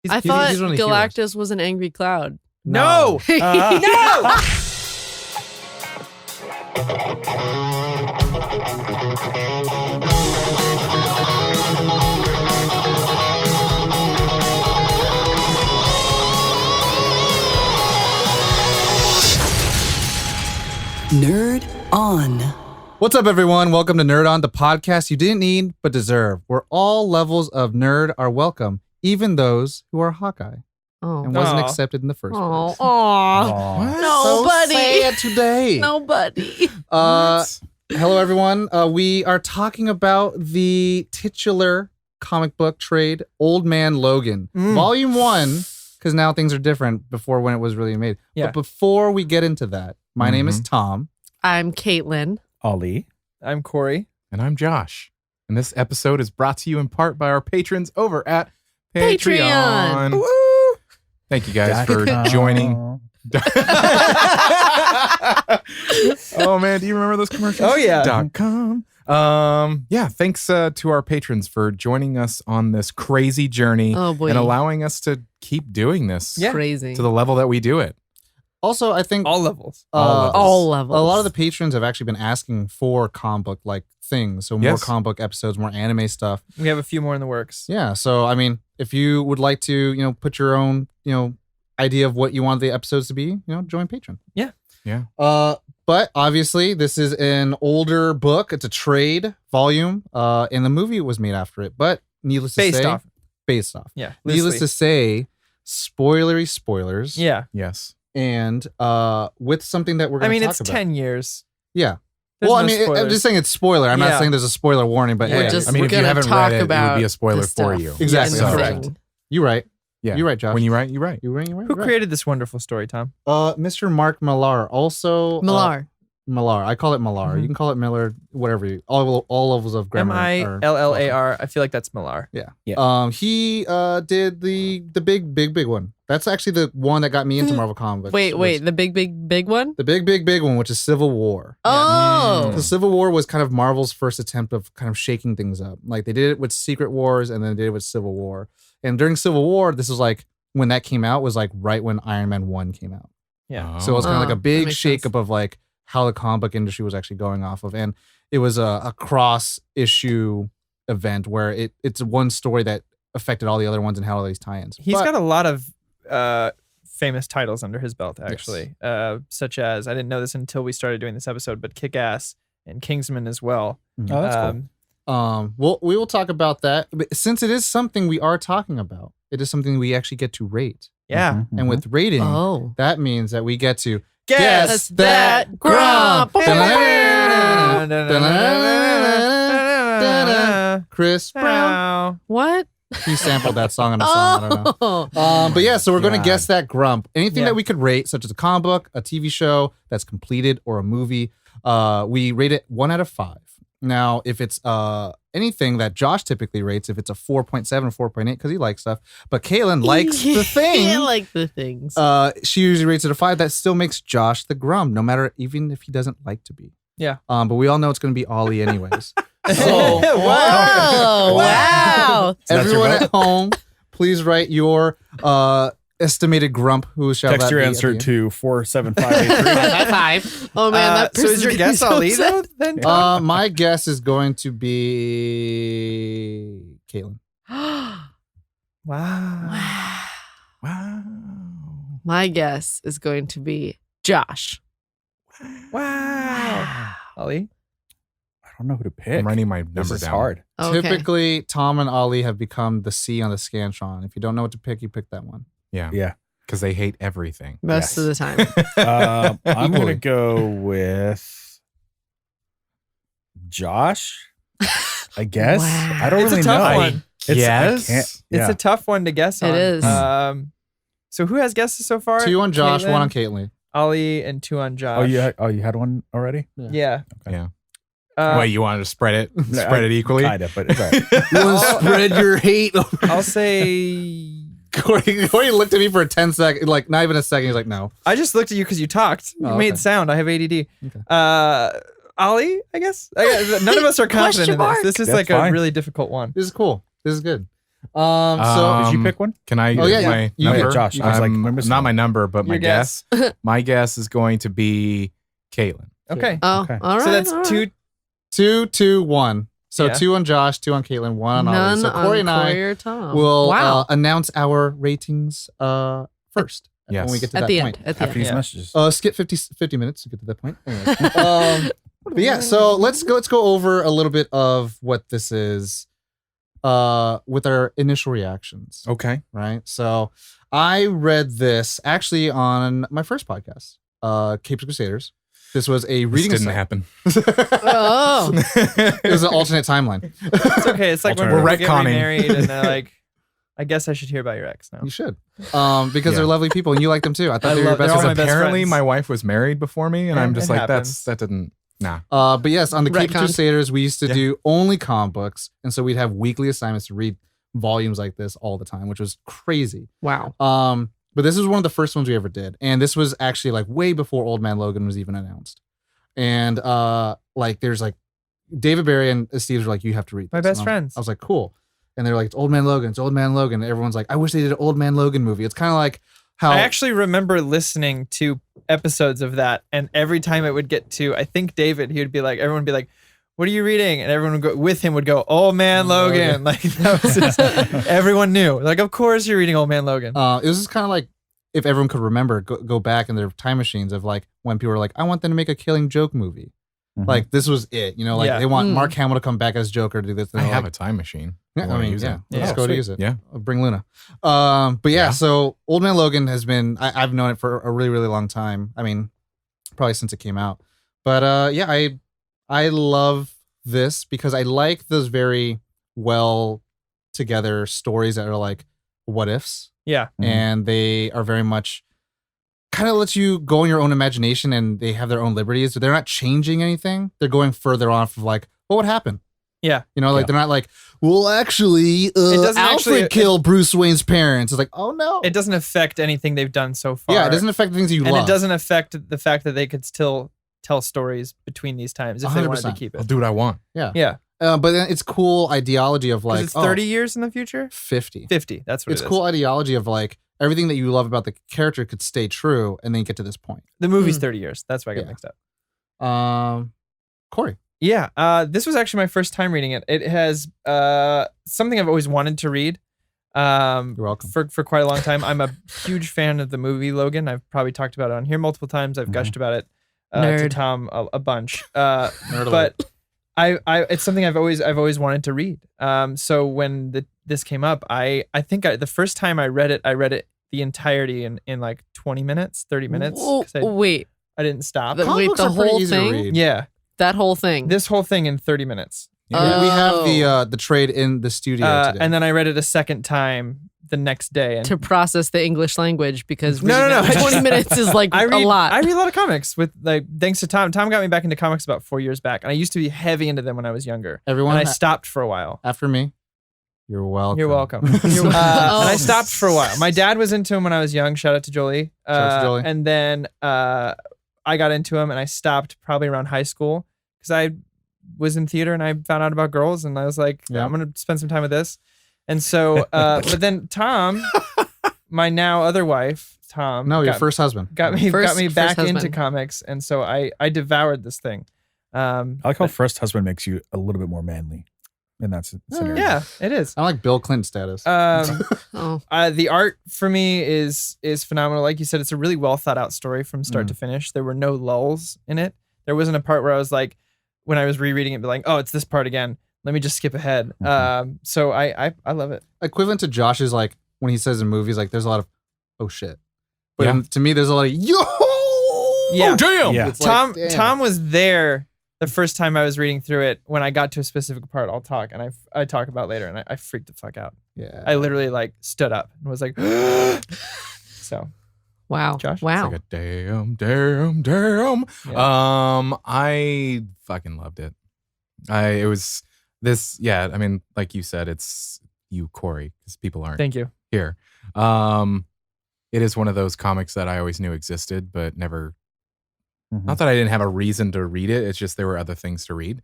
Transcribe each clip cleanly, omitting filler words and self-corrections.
I thought he's one of the Galactus was an angry cloud. No! No! Nerd On. What's up, everyone? Welcome to Nerd On, the podcast you didn't need but deserve, where all levels of nerd are welcome, even those who are Hawkeye and wasn't accepted in the first place. Nobody. So sad today. Nobody. Hello, everyone. We are talking about the titular comic book trade, Old Man Logan, Volume 1, because now things are different before when it was really made. Yeah. But before we get into that, my name is Tom. I'm Caitlin. Ali. I'm Corey. And I'm Josh. And this episode is brought to you in part by our patrons over at Patreon. Woo! Thank you guys for joining. Oh man, do you remember those commercials? Oh yeah. .com. Yeah, thanks to our patrons for joining us on this crazy journey Oh boy. and allowing us to keep doing this Crazy. to the level that we do it. Also, I think All levels. All levels. a lot of the patrons have actually been asking for comic book like things. So more Yes. comic book episodes, more anime stuff. We have a few more in the works. Yeah. So, I mean, if you would like to, put your own, idea of what you want the episodes to be, join Patreon. Yeah. Yeah. But obviously this is an older book. It's a trade volume. And the movie was made after it. But needless to Based say. off. Based off. Yeah. Needless to loosely. say, spoilery spoilers. Yeah. Yes. And with something that we're I going to mean, talk it's about. 10 years. Yeah. There's well, no I mean, I'm spoilers. just saying it's spoiler. I'm not Yeah. saying there's a spoiler warning, but We're hey, just- I mean, we're if you gonna haven't talk read it, it would about be a spoiler the for stuff. you. Exactly. So- Correct. you're right. Yeah. You're right, Josh. When you write, you write. You're right. Who created this wonderful story, Tom? Mr. Mark Millar. Also, Millar. Millar. I call it Millar. Mhm. You can call it Miller. Whatever. All levels of grammar. are- Millar. I feel like that's Millar. He did the big one. That's actually the one that got me into Marvel Comics. Wait. was The big one? The big one, which is Civil War. Oh. The Civil War was kind of Marvel's first attempt of kind of shaking things up. Like they did it with Secret Wars and then they did it with Civil War. And during Civil War, this was like when that came out was like right when Iron Man 1 came out. Yeah. So it was kind of like a that big makes sense. shakeup of like how the comic book industry was actually going off of. And it was a cross issue event where it's one story that affected all the other ones and had all these tie-ins. He's But- got a lot of famous titles under his belt, actually, such as, I didn't know this until we started doing this episode, but Kick-Ass and Kingsman as well. Oh, that's cool. we will talk about that. But since it is something we are talking about, it is something we actually get to rate. Yeah. Mm-hmm. And with rating, Oh. that means that we get to Guess that grump. Chris Brown. Ow. What? He sampled that song in a song. I don't know. Oh. But yeah, so we're going to God. guess that grump. Anything Yeah. that we could rate, such as a comic book, a TV show that's completed, or a movie, we rate it 1 out of 5. Now, if it's anything that Josh typically rates, if it's a 4.7 or 4.8, because he likes stuff, but Caitlin likes the thing. I like the things. She usually rates it a 5. That still makes Josh the grump, no matter even if he doesn't like to be. Yeah. But we all know it's going to be Ollie anyways. So Whoa. Wow. So that's your everyone vote? at home, please write your estimated grump. Who shall Text that your be at answer the end? to 47583. Oh man, that so is your guess so Ali, sad. though? Then? My guess is going to be Caitlin. Wow. Wow. My guess is going to be Josh. Wow. Ali? I don't know who to pick. I'm writing my number This is down. hard. Okay. Typically, Tom and Ollie have become the C on the Scantron. If you don't know what to pick, you pick that one. Yeah. Yeah. Because they hate everything. Most of the time. I'm going Equally. to go with Josh, I guess. Wow. I don't It's a really tough know. one. Yes. I can't, It's a tough one to guess on. It is. So who has guesses so far? 2 on Josh, Caitlin, 1 on Caitlin. Ollie, and 2 on Josh. Oh, you had one already? Yeah. Okay. Uh, Wait, you wanted to spread it equally? Uh, Kind of, but it's all right. You want to spread your hate over I'll say. Corey looked at me for a 10 second, like not even a second. He's like, no. I just looked at you because you talked. You Oh, made okay. sound. I have ADD. Okay. Ollie, I guess. None of us are confident in Question mark. this. This is That's like fine. a really difficult one. This is cool. This is good. So Did you pick one? Can I? Oh, yeah, get my you number? get Josh. I was like, remember not my number, but my Your guess. My guess is going to be Caitlin. Okay. Oh, Okay. all right. So that's all right. 2. 2, 1. So Yeah. 2 on Josh, 2 on Caitlin, 1 on Ollie. None So Corey and I or Tom. will Wow. announce our ratings first Yes. when we get to At that the point. end. At the After end. these Yeah. messages. Skip 50 minutes to get to that point. Anyway. But yeah, so let's go over a little bit of what this is with our initial reactions. Okay. Right. So I read this actually on my first podcast, Capes Crusaders. This was a This reading didn't site. happen. Oh. It was an alternate timeline. It's okay. It's like when We're people get retconning. remarried and they're like, I guess I should hear about your ex now. You should, because Yeah. they're lovely people and you like them too. I thought I they were your love- they're best all my friends. best Apparently, friends. my wife was married before me, and Yeah, I'm just it like, happens. that didn't. Nah. But yes, on the Capes Retcon. Crusaders, we used to Yeah. do only comic books, and so we'd have weekly assignments to read volumes like this all the time, which was crazy. Wow. But this was one of the first ones we ever did, and this was actually like way before Old Man Logan was even announced. And like there's like David Barry and Steve were like, you have to read this. My best And friends. I was like, cool. And they're like, it's Old Man Logan. It's Old Man Logan. And everyone's like, I wish they did an Old Man Logan movie. It's kind of like how I actually remember listening to episodes of that, and every time it would get to, I think David, he would be like, everyone would be like, "What are you reading?" And everyone would go with him would go, "Old Man Logan." Like that was just, everyone knew. Like, of course you're reading Old Man Logan. it was just kind of like if everyone could remember, go back in their time machines of like when people were like, I want them to make a Killing Joke movie. Mhm. Like this was it, you know, like Yeah. they want Mm. Mark Hamill to come back as Joker to do this. I And they're have like, a time machine. yeah, I wanna mean, use yeah, it. let's Yeah, go to sweet. use it. Yeah. Bring Luna. But yeah, Yeah. so Old Man Logan has been, I've known it for a really, really long time. I mean, probably since it came out. But yeah, I love this because I like those very well together stories that are like what ifs, Yeah. Mhm. and they are very much kind of lets you go in your own imagination, and they have their own liberties, but they're not changing anything. They're going further off of like, what would happen? Yeah. You know, like Yeah. they're not like, well, actually, doesn't Alfred actually- killed Bruce Wayne's parents. It's like, oh no. It doesn't affect anything they've done so far. Yeah, it doesn't affect the things that you and love. it doesn't affect the fact that they could still tell stories between these times if they wanted to 100%. keep I'll it. do what I want. Yeah. But then it's cool ideology of 'Cause like, it's 30 years in the future? 50. 50. That's what It's it is. cool ideology of like everything that you love about the character could stay true and then get to this point. The movie's Mm. 30 years. That's why I got Yeah. mixed up. Corey. Yeah, this was actually my first time reading it. It has something I've always wanted to read You're welcome. for quite a long time. I'm a huge fan of the movie Logan. I've probably talked about it on here multiple times. I've gushed about it to Nerd. Tom a bunch. Nerd alert. But I it's something I've always wanted to read. So when this came up, I think the first time I read it the entirety in like 20 minutes, 30 minutes. Oh, 'cause wait. I didn't stop. The- Comic wait, books the are pretty whole easy to thing? read. Yeah, That whole thing. this whole thing in 30 minutes. We have Oh. the trade in the studio today. And then I read it a second time the next day. And to process the English language because No, reading no, it no. in 20 minutes is like I read a lot. I read a lot of comics with like thanks to Tom. Tom got me back into comics about 4 years back, and I used to be heavy into them when I was younger. Everyone And I stopped for a while. after me, you're welcome. You're welcome. You're And I Oh. stopped for a while. My dad was into him when I was young. Shout out to Jolie. Shout out to Jolie. And then I got into him, and I stopped probably around high school because I was in theater and I found out about girls, and I was like, Yeah. I'm gonna spend some time with this. And so, but then Tom, my now other wife, Tom, No, your got- first husband. got me First back into husband. comics, and so I devoured this thing. I like how first husband makes you a little bit more manly. And that's scenario. Yeah, it is. I like Bill Clinton status. Oh, The art for me is phenomenal. Like you said, it's a really well thought out story from start to finish. There were no lulls in it. There wasn't a part where I was like, when I was rereading it, be like, oh, it's this part again. Let me just skip ahead. So I love it. Equivalent to Josh's like when he says in movies like there's a lot of oh shit, but Yeah. to me there's a lot of yo. Yeah. Oh, damn. Yeah. It's like, damn. Tom was there the first time I was reading through it. When I got to a specific part, I'll talk, and I talk about later, and I freaked the fuck out. Yeah. I literally like stood up and was like, so wow. Josh? Wow. It's like a damn. Yeah. I fucking loved it. It was this, yeah. I mean, like you said, it's you, Corey, because people aren't Thank you. here. It is one of those comics that I always knew existed, but never. Mhm. Not that I didn't have a reason to read it. It's just there were other things to read,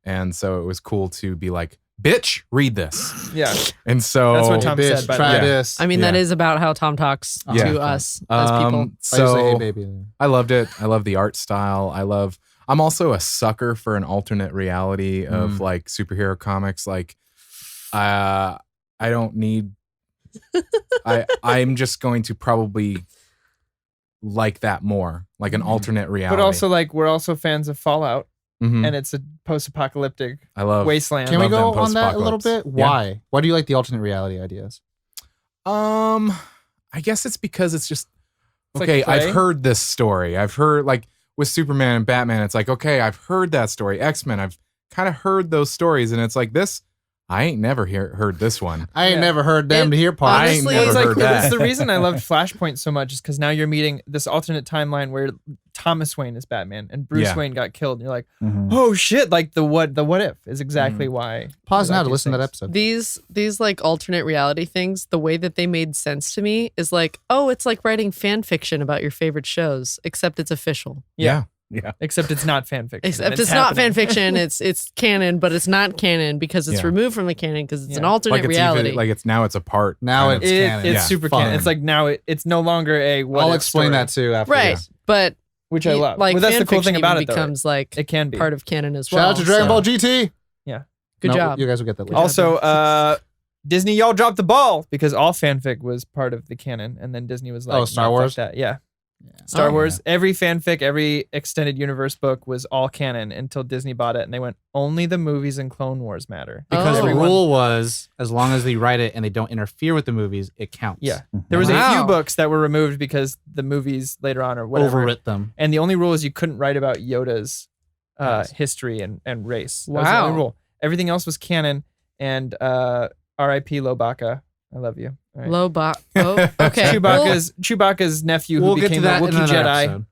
and so it was cool to be like bitch, read this. Yeah. And so That's what Hey, Tom bitch, said, but try yeah. this. I mean, that is about how Tom talks Yeah. to us as people. I used to say, So hey, baby. I loved it. I love the art style. I'm also a sucker for an alternate reality of like superhero comics. Like, I don't need. I'm just going to probably like that more, like an alternate reality. But also, like, we're also fans of Fallout, Mhm. and it's a post-apocalyptic I love. wasteland. Can we love them go on that a little post-apocalypse. bit? Yeah. Why? Why do you like the alternate reality ideas? I guess it's because it's just It's like okay. Prey. I've heard this story. I've heard like with Superman and Batman. It's like okay, I've heard that story. X-Men. I've kind of heard those stories, and it's like this. I ain't never heard this one. I ain't Yeah. never heard them to hear part. I ain't honestly, never It's like heard that. it's the reason I loved Flashpoint so much is because now you're meeting this alternate timeline where Thomas Wayne is Batman and Bruce Yeah. Wayne got killed. And you're like, Mhm. oh shit! Like the what if is exactly why. Pause we now like to these listen to that things. episode. These like alternate reality things, the way that they made sense to me is like, oh, it's like writing fan fiction about your favorite shows, except it's official. Yeah. Yeah. Except it's not fan fiction. Except and it's not happening. fan fiction. It's canon, but it's not canon because it's Yeah. removed from the canon because it's an Yeah. alternate Like it's reality. even, like it's now it's a part. Now kind of- it's canon. It's Yeah. super Fun. canon. It's like now it's no longer a what I'll if explain story, that too after. right. this. But which I love. like Well, that's fan the cool fiction thing about even it, though. becomes like It can be. part of canon as Shout well. out to Dragon so- Ball GT. Good No, job. You guys will get that later. Also, Disney, y'all dropped the ball because all fanfic was part of the canon, and then Disney was like, Oh, Star "No, fuck Wars? that." Yeah. Yeah. Star Oh. Wars, every fanfic, every extended universe book was all canon until Disney bought it, and they went, only the movies and Clone Wars matter. Because Oh. the Everyone- rule was, as long as they write it and they don't interfere with the movies, it counts. Yeah. There was a Wow. few books that were removed because the movies later on or whatever. Overwrit them. And the only rule is you couldn't write about Yoda's Yes. history and race. That was the Wow. only rule. Everything else was canon. And R.I.P. Lobaka. I love you. All right. Low Oh, okay. Chewbacca's nephew We'll who get to became that a in Wookiee another Jedi. episode. No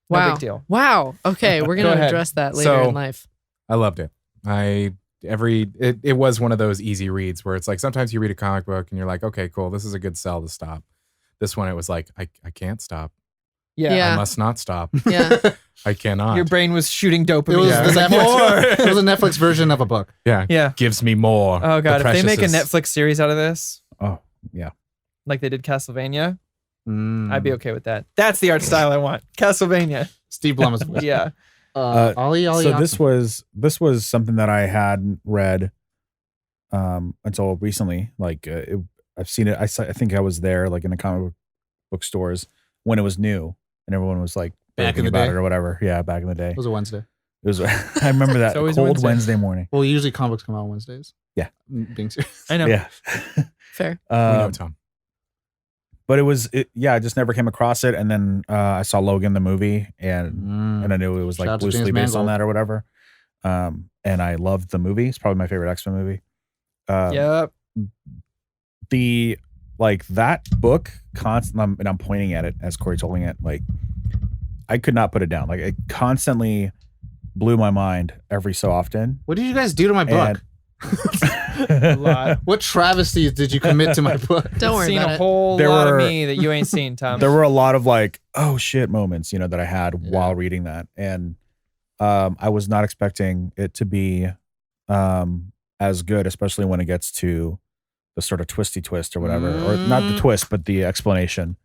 Wow. big deal. Wow. Okay, we're Go gonna ahead. address that later So- in life. I loved it. It was one of those easy reads where it's like sometimes you read a comic book and you're like, okay, cool, this is a good sell to stop. This one, it was like, I can't stop. Yeah. Yeah. I must not stop. Yeah. I cannot. Your brain was shooting dopamine. It was, It the was like, Netflix, it was a Netflix version of a book. yeah. yeah. Gives me more. Oh, God. The If they make a precious is- Netflix series out of this, Oh, yeah. like they did Castlevania, Mm. I'd be okay with that. That's the art style I want. Castlevania. Steve Blum's voice. Yeah. Ollie, So this was something that I hadn't read until recently. Like I've seen it. I think I was there like in the comic book stores when it was new, and everyone was like Back in raving the about day? it or whatever. Yeah, back in the day. It was a Wednesday. It was. I remember that It's always cold Wednesday. Wednesday morning. Well, usually comic books come out on Wednesdays. Yeah. Being serious. I know. Yeah. Fair. We know, Um, Tom. but I just never came across it, and then I saw Logan the movie, and I knew it was Shout like out to loosely James based on Mangold. that or whatever. And I loved the movie. It's probably my favorite X-Men movie. Yep. The like that book constant, and I'm pointing at it as Corey's holding it. Like I could not put it down. Like it constantly blew my mind every so often. What did you guys do to my book? A lot. What travesties did you commit to my book? Don't worry Seen about a it. whole There lot were- of me that you ain't seen, Tom. There were a lot of like, oh shit moments, that I had Yeah. while reading that. And I was not expecting it to be as good, especially when it gets to the sort of twisty twist or whatever. Or not the twist, but the explanation.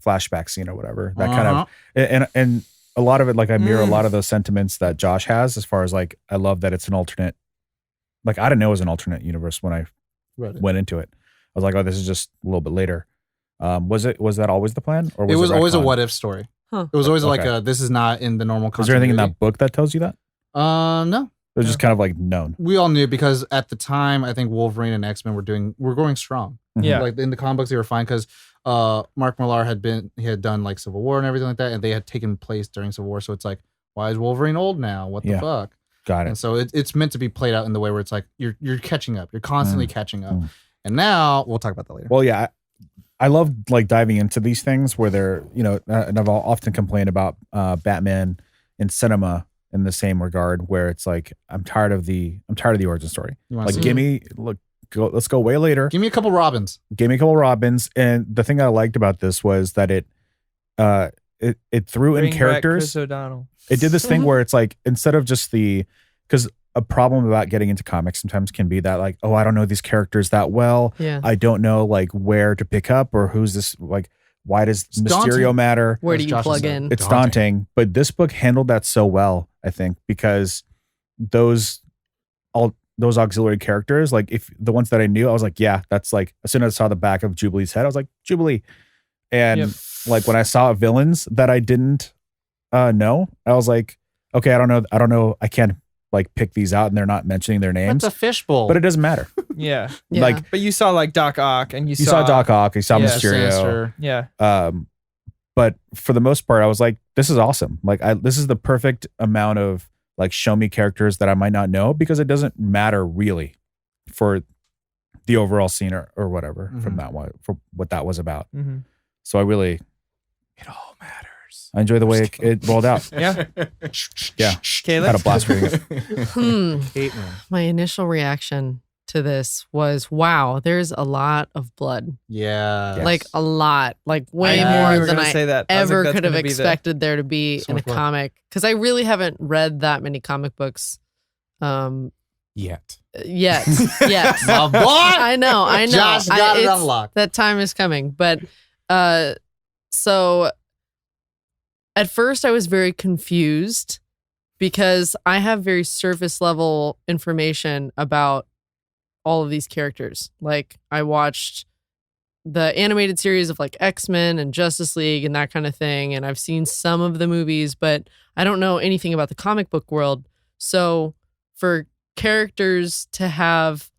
Flashback scene or whatever. That kind of and a lot of it, like I mirror a lot of those sentiments that Josh has as far as like I love that it's an alternate. Like I didn't know it was an alternate universe when I Read it. went into it. I was like, oh, this is just a little bit later. Was that always the plan, or It was always a retcon? what if story. Huh. It was always like Okay. this is not in the normal. Was there anything in continuity. that book that tells you that? No. It was just kind of like known. We all knew because at the time I think Wolverine and X-Men were going strong. Yeah. Like in the comic books they were fine because Mark Millar had done like Civil War and everything like that, and they had taken place during Civil War. So it's like, why is Wolverine old now? What the Yeah. fuck? Got And it. so it's meant to be played out in the way where it's like you're catching up. You're constantly catching up. Mm. And now we'll talk about that later. Well, yeah, I love like diving into these things where they're, and I've often complained about Batman in cinema in the same regard, where it's like I'm tired of the origin story. You wanna Like, see? let's go way later. Give me a couple Robins. Give me a couple Robins. And the thing I liked about this was that it threw Bring in back characters. Chris O'Donnell. It did this thing where it's like instead of just because a problem about getting into comics sometimes can be that like, oh, I don't know these characters that well. Yeah. I don't know like where to pick up or who's this, like, why does It's Mysterio daunting. matter? Where do As you Josh plug said. in? It's daunting, but this book handled that so well, I think, because those auxiliary characters, like if the ones that I knew, I was like, yeah, that's like, as soon as I saw the back of Jubilee's head, I was like, Jubilee. And like when I saw villains that I didn't know, I was like, okay, I don't know. I can't like pick these out and they're not mentioning their names, That's a fishbowl. but it doesn't matter. Yeah. Yeah. Like But you saw like Doc Ock and you you saw Doc Ock, you saw Yeah. Mysterio. Sinister. Yeah. But for the most part, I was like, this is awesome. Like this is the perfect amount of like show me characters that I might not know because it doesn't matter really for the overall scene or whatever from that one, for what that was about. Mm-hmm. So I really, It all matters. I enjoy the way it rolled out. Yeah. Yeah. Caleb? Had a blast reading it. Hate man. My initial reaction to this was, wow, there's a lot of blood. Yeah. Yes. Like a lot, like way I knew you more were than gonna I say that. I was like, ever that's could have gonna be the- expected there to be So in a much blood. comic. Because I really haven't read that many comic books Yet. yet. My boy! I know. Josh got it It's- unlocked. That time is coming. But so at first I was very confused because I have very surface level information about all of these characters. Like I watched the animated series of like X-Men and Justice League and that kind of thing. And I've seen some of the movies, but I don't know anything about the comic book world. So for characters to have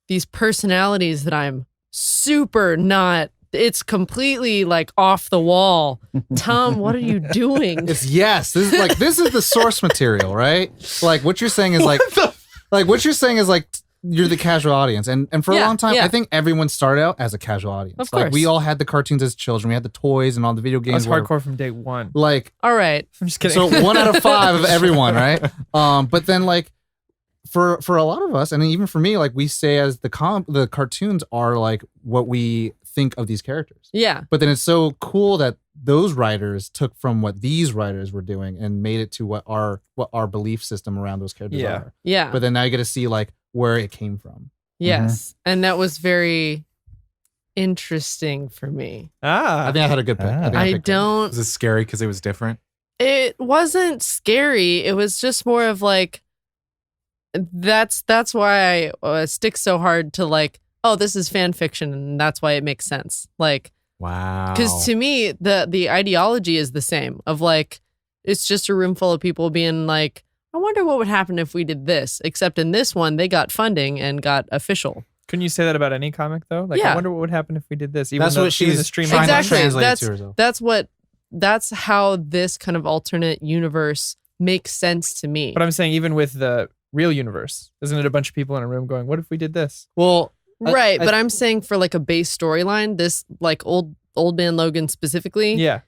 these personalities that I'm super not, it's completely like off the wall. Tom, what are you doing? It's yes. This is the source material, right? Like what you're saying is like you're the casual audience. And for a Yeah, long time, yeah. I think everyone started out as a casual audience. Of Like we course. all had the cartoons as children. We had the toys and all the video I games. was whatever. hardcore from day one. Like All right. I'm just kidding. so 1 out of 5 of everyone, right? But then like for a lot of us, and even for me, like we say as the cartoons are like what we think of these characters. Yeah. But then it's so cool that those writers took from what these writers were doing and made it to what our belief system around those characters Yeah. are. Yeah. But then now you get to see like where it came from. Yes. And that was very interesting for me. I think I had a good pick. Ah. think I picked it. don't, Was it scary because it was different? it wasn't scary. It was just more of like, that's why I stick so hard to like, oh, this is fan fiction and that's why it makes sense. Like, Wow. because to me, the ideology is the same of like, it's just a room full of people being like, I wonder what would happen if we did this, except in this one, they got funding and got official. Couldn't you say that about any comic though? Like, Yeah. I wonder what would happen if we did this. Even That's though what even she's the stream trying to Exactly. translate That's to herself. that's how this kind of alternate universe makes sense to me. But I'm saying even with the real universe, isn't it a bunch of people in a room going, what if we did this? Well, Right, I- but I'm saying for like a base storyline, this like old Man Logan specifically, Yeah.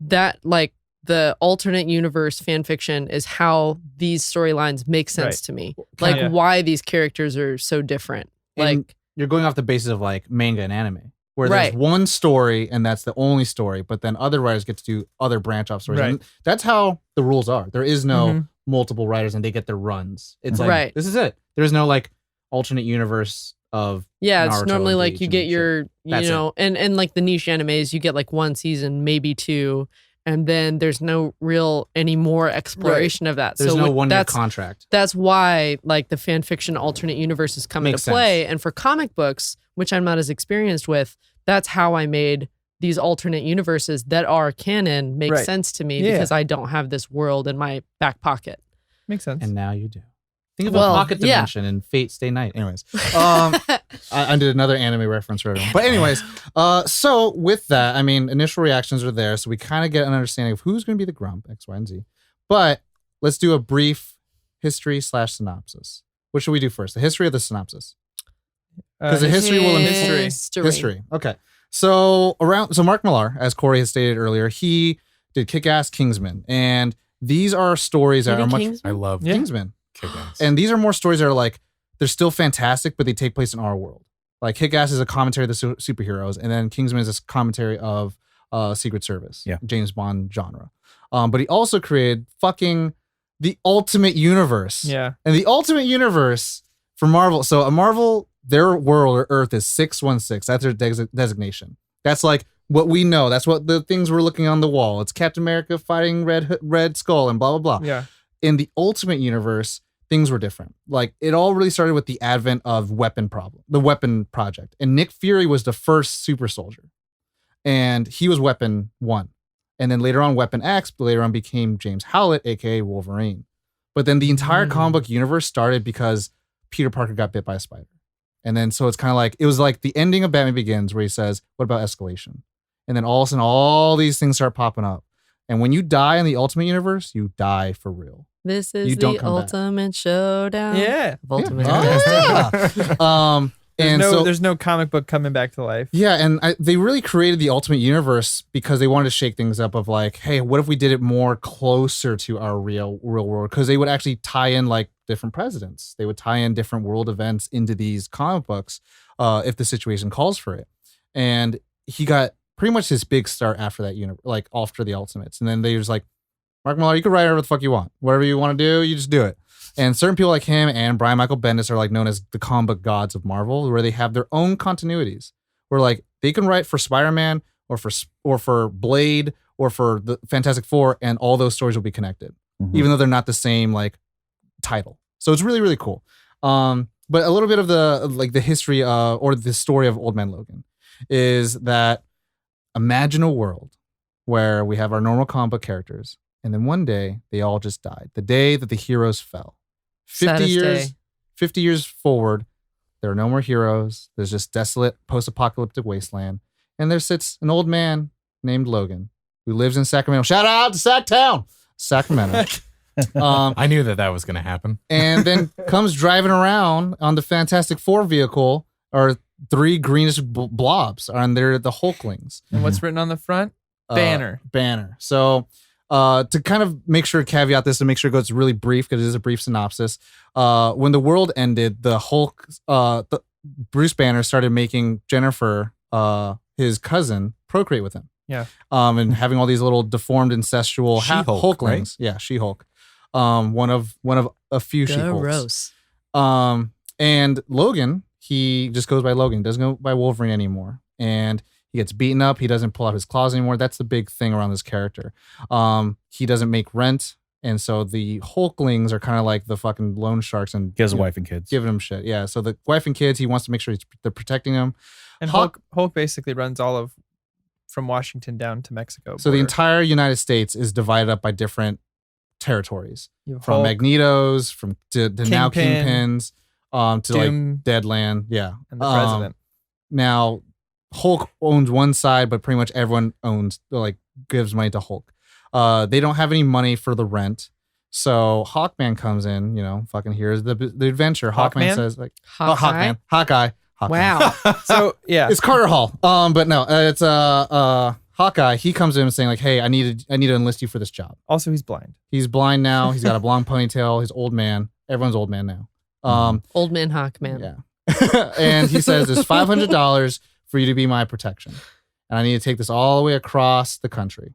that like the alternate universe fan fiction is how these storylines make sense Right. to me. Like Yeah. why these characters are so different. And Like you're going off the basis of like manga and anime, where Right. there's one story and that's the only story, but then other writers get to do other branch off stories. Right. And that's how the rules are. There is no Mhm. multiple writers and they get their runs. It's like Right. this is it. There's no like alternate universe of yeah, it's Naruto normally and like Bleach you and get shit. your you That's know and like the niche animes, you get like one season, maybe two, and then there's no real any more exploration of that. there's so no with- 1 year that's contract. that's why like the fan fiction alternate universes come Makes into play. And for comic books, which I'm not as experienced with, that's how I made these alternate universes that are canon make Right. sense to me Yeah. because I don't have this world in my back pocket. Makes sense. And now you do. Think of Well, a pocket yeah. dimension and Fate Stay Night. Anyways, I did another anime reference for everyone. But anyways, so with that, I mean, initial reactions are there, so we kind of get an understanding of who's going to be the Grump, X, Y, and Z. But let's do a brief history/synopsis. What should we do first? The history or the synopsis? Because the history will History. History. Okay. So Mark Millar, as Corey has stated earlier, he did Kick-Ass, Kingsman, and these are stories that Maybe are much Kingsman? I love Yeah. Kingsman. Kick-Ass. And these are more stories that are like, they're still fantastic, but they take place in our world. Like Kick-Ass is a commentary of the superheroes, and then Kingsman is a commentary of Secret Service, Yeah. James Bond genre. But he also created fucking the Ultimate Universe. Yeah. And the Ultimate Universe for Marvel. So a Marvel, their world or Earth is 616. That's their designation. That's like what we know. That's what the things we're looking on the wall. It's Captain America fighting Red Skull and blah, blah, blah. Yeah. In the Ultimate Universe, things were different. Like it all really started with the advent of the Weapon Project. And Nick Fury was the first super soldier. And he was Weapon 1. And then later on Weapon X, but later on became James Howlett, aka Wolverine. But then the entire comic book universe started because Peter Parker got bit by a spider. And then so it's kind of like, it was like the ending of Batman Begins where he says, what about escalation? And then all of a sudden, all these things start popping up. And when you die in the Ultimate Universe, you die for real. This is You don't the come back. ultimate showdown. Yeah. Of Ultimate Yeah. There's no comic book coming back to life. Yeah, and they really created the Ultimate Universe because they wanted to shake things up of like, hey, what if we did it more closer to our real world? Because they would actually tie in like different presidents. They would tie in different world events into these comic books if the situation calls for it. And he got pretty much his big start after that like after the Ultimates. And then they was like, Mark Millar, you can write whatever the fuck you want. Whatever you want to do, you just do it. And certain people like him and Brian Michael Bendis are like known as the comic book gods of Marvel, where they have their own continuities. Where like they can write for Spider-Man or for Blade or for the Fantastic Four, and all those stories will be connected, even though they're not the same like title. So it's really, really cool. But a little bit of the history or the story of Old Man Logan is that imagine a world where we have our normal comic book characters, and then one day they all just died. The day that the heroes fell. 50 years forward, there are no more heroes. There's just desolate post-apocalyptic wasteland. And there sits an old man named Logan who lives in Sacramento. Shout out to Sacktown, Sacramento. I knew that was going to happen. And then comes driving around on the Fantastic Four vehicle, or 3 greenish blobs, and they're the Hulklings. And what's written on the front? Banner. Banner. So to kind of make sure, caveat this and make sure it goes really brief, because it is a brief synopsis. When the world ended, the Hulk, Bruce Banner started making Jennifer, his cousin, procreate with him. Yeah. And having all these little deformed incestual She-Hulk, Hulklings. right? Yeah, She-Hulk. One of a few She-Hulks. Gross. And Logan, he just goes by Logan, doesn't go by Wolverine anymore. And he gets beaten up. He doesn't pull out his claws anymore. That's the big thing around this character. He doesn't make rent. And so the Hulklings are kind of like the fucking loan sharks, and He has a wife and kids. giving him shit. Yeah. So the wife and kids, he wants to make sure they're protecting him. And Hulk basically runs from Washington down to Mexico. So the border. entire United States is divided up by different territories, You have from Hulk Magnetos, to now Kingpin, Kingpins, to Doom, like Deadland. Yeah. and the president. Now, Hulk owns one side, but pretty much everyone gives money to Hulk. They don't have any money for the rent. So Hawkman comes in, fucking here's the adventure. Hawkman Hawkman? says like, Hawkeye? Hawkeye. Wow. So yeah, It's Carter Hall. But no, it's Hawkeye. He comes in saying like, hey, I need to enlist you for this job. also he's blind. He's blind now. He's got a blonde ponytail. He's old man. Everyone's old man now. Old man Hawkman. Yeah. And he says there's $500 for you to be my protection. And I need to take this all the way across the country.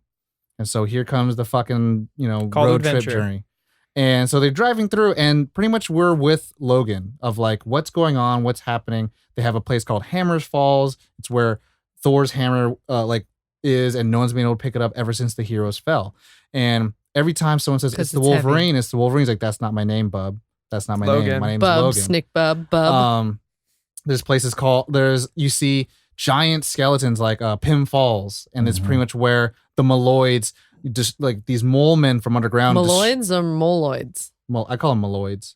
And so here comes the fucking, Called road trip adventure. journey. And so they're driving through, and pretty much we're with Logan of like, what's going on? What's happening? They have a place called Hammer's Falls. It's where Thor's hammer is, and no one's been able to pick it up ever since the heroes fell. And every time someone says, 'Cause it's the it's heavy. Wolverine, it's the Wolverine. He's like, that's not my name, bub. That's not my Logan. name. My name's Bub, Logan. Snick Bub. There's places you see giant skeletons like Pym Falls, and it's pretty much where the Moloids, just like these mole men from underground. Moloids or moloids? I call them Moloids.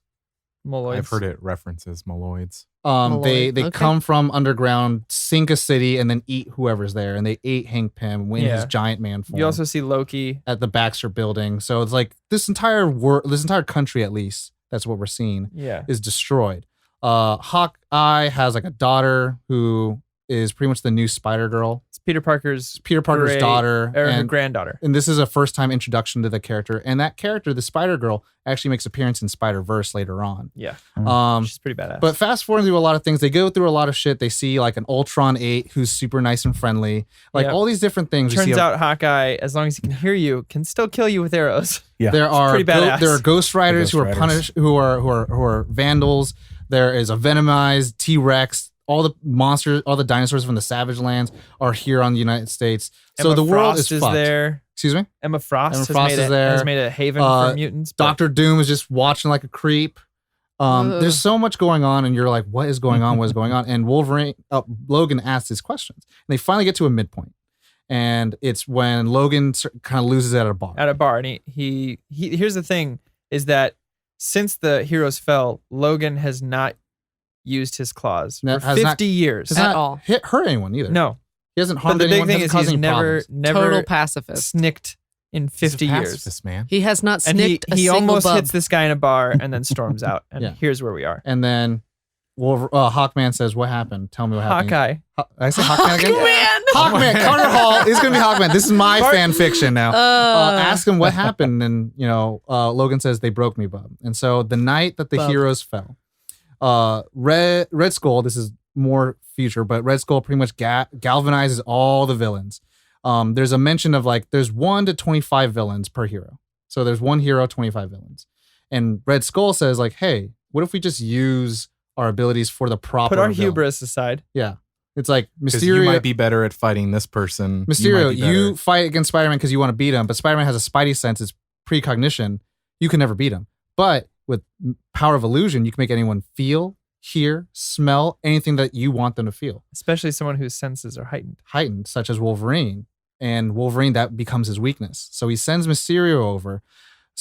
Moloids. I've heard it references Moloids. They Moloid, okay. come from underground, sink a city, and then eat whoever's there. And they ate Hank Pym when his Yeah. giant man form You also see Loki. at the Baxter Building. So it's like this entire country, at least that's what we're seeing, Yeah. is destroyed. Hawkeye has like a daughter who is pretty much the new Spider-Girl. It's Peter Parker's daughter. Or her and, granddaughter. and this is a first-time introduction to the character. And that character, the Spider-Girl, actually makes appearance in Spider-Verse later on. Yeah. She's pretty badass. But fast forward through a lot of things. They go through a lot of shit. They see like an Ultron 8 who's super nice and friendly. Like all these different things. Turns out Hawkeye, as long as he can hear you, can still kill you with arrows. Yeah. There are pretty badass. there are Ghost Riders Ghost who are Riders. punished, who are vandals. There is a Venomized T-Rex. All the monsters, all the dinosaurs from the Savage Lands are here on the United States. So Emma the world Frost is fucked. there. Excuse me? Emma Frost, Emma has made a haven for mutants. but- Doctor Doom is just watching like a creep. There's so much going on, and you're like, what is going on? What is going on? And Logan asks his questions. And they finally get to a midpoint. And it's when Logan kind of loses it at a bar. And he here's the thing, is that since the heroes fell, Logan has not used his claws for Has 50 years. Has At not all. hurt anyone either. No. He hasn't But harmed the big anyone. thing Hasn't is caused he's any never problems. Total pacifist. snicked in 50 He's a years. pacifist, man. He has not And snicked a he single almost bub. hits this guy in a bar and then storms out. And Yeah. here's where we are. And then Hawkman says, what happened? Tell me what happened. Hawkeye. Did I say Hawkman again? Man. Hawkman, Carter Hall is going to be Hawkman. This is my fan fiction now. Ask him what happened. And, Logan says, they broke me, bub. And so the night that the Bub. heroes fell, Red Skull, this is more future, but Red Skull pretty much galvanizes all the villains. There's a mention of there's 1 to 25 villains per hero. So there's one hero, 25 villains. And Red Skull says hey, what if we just use our abilities for the proper Put our villain? hubris aside. Yeah. It's like Because Mysterio. you might be better at fighting this person. Mysterio, might be you better. fight against Spider-Man because you want to beat him, but Spider-Man has a spidey sense, it's precognition. You can never beat him. But with power of illusion, you can make anyone feel, hear, smell anything that you want them to feel. Especially someone whose senses are heightened. Such as Wolverine. And Wolverine, that becomes his weakness. So he sends Mysterio over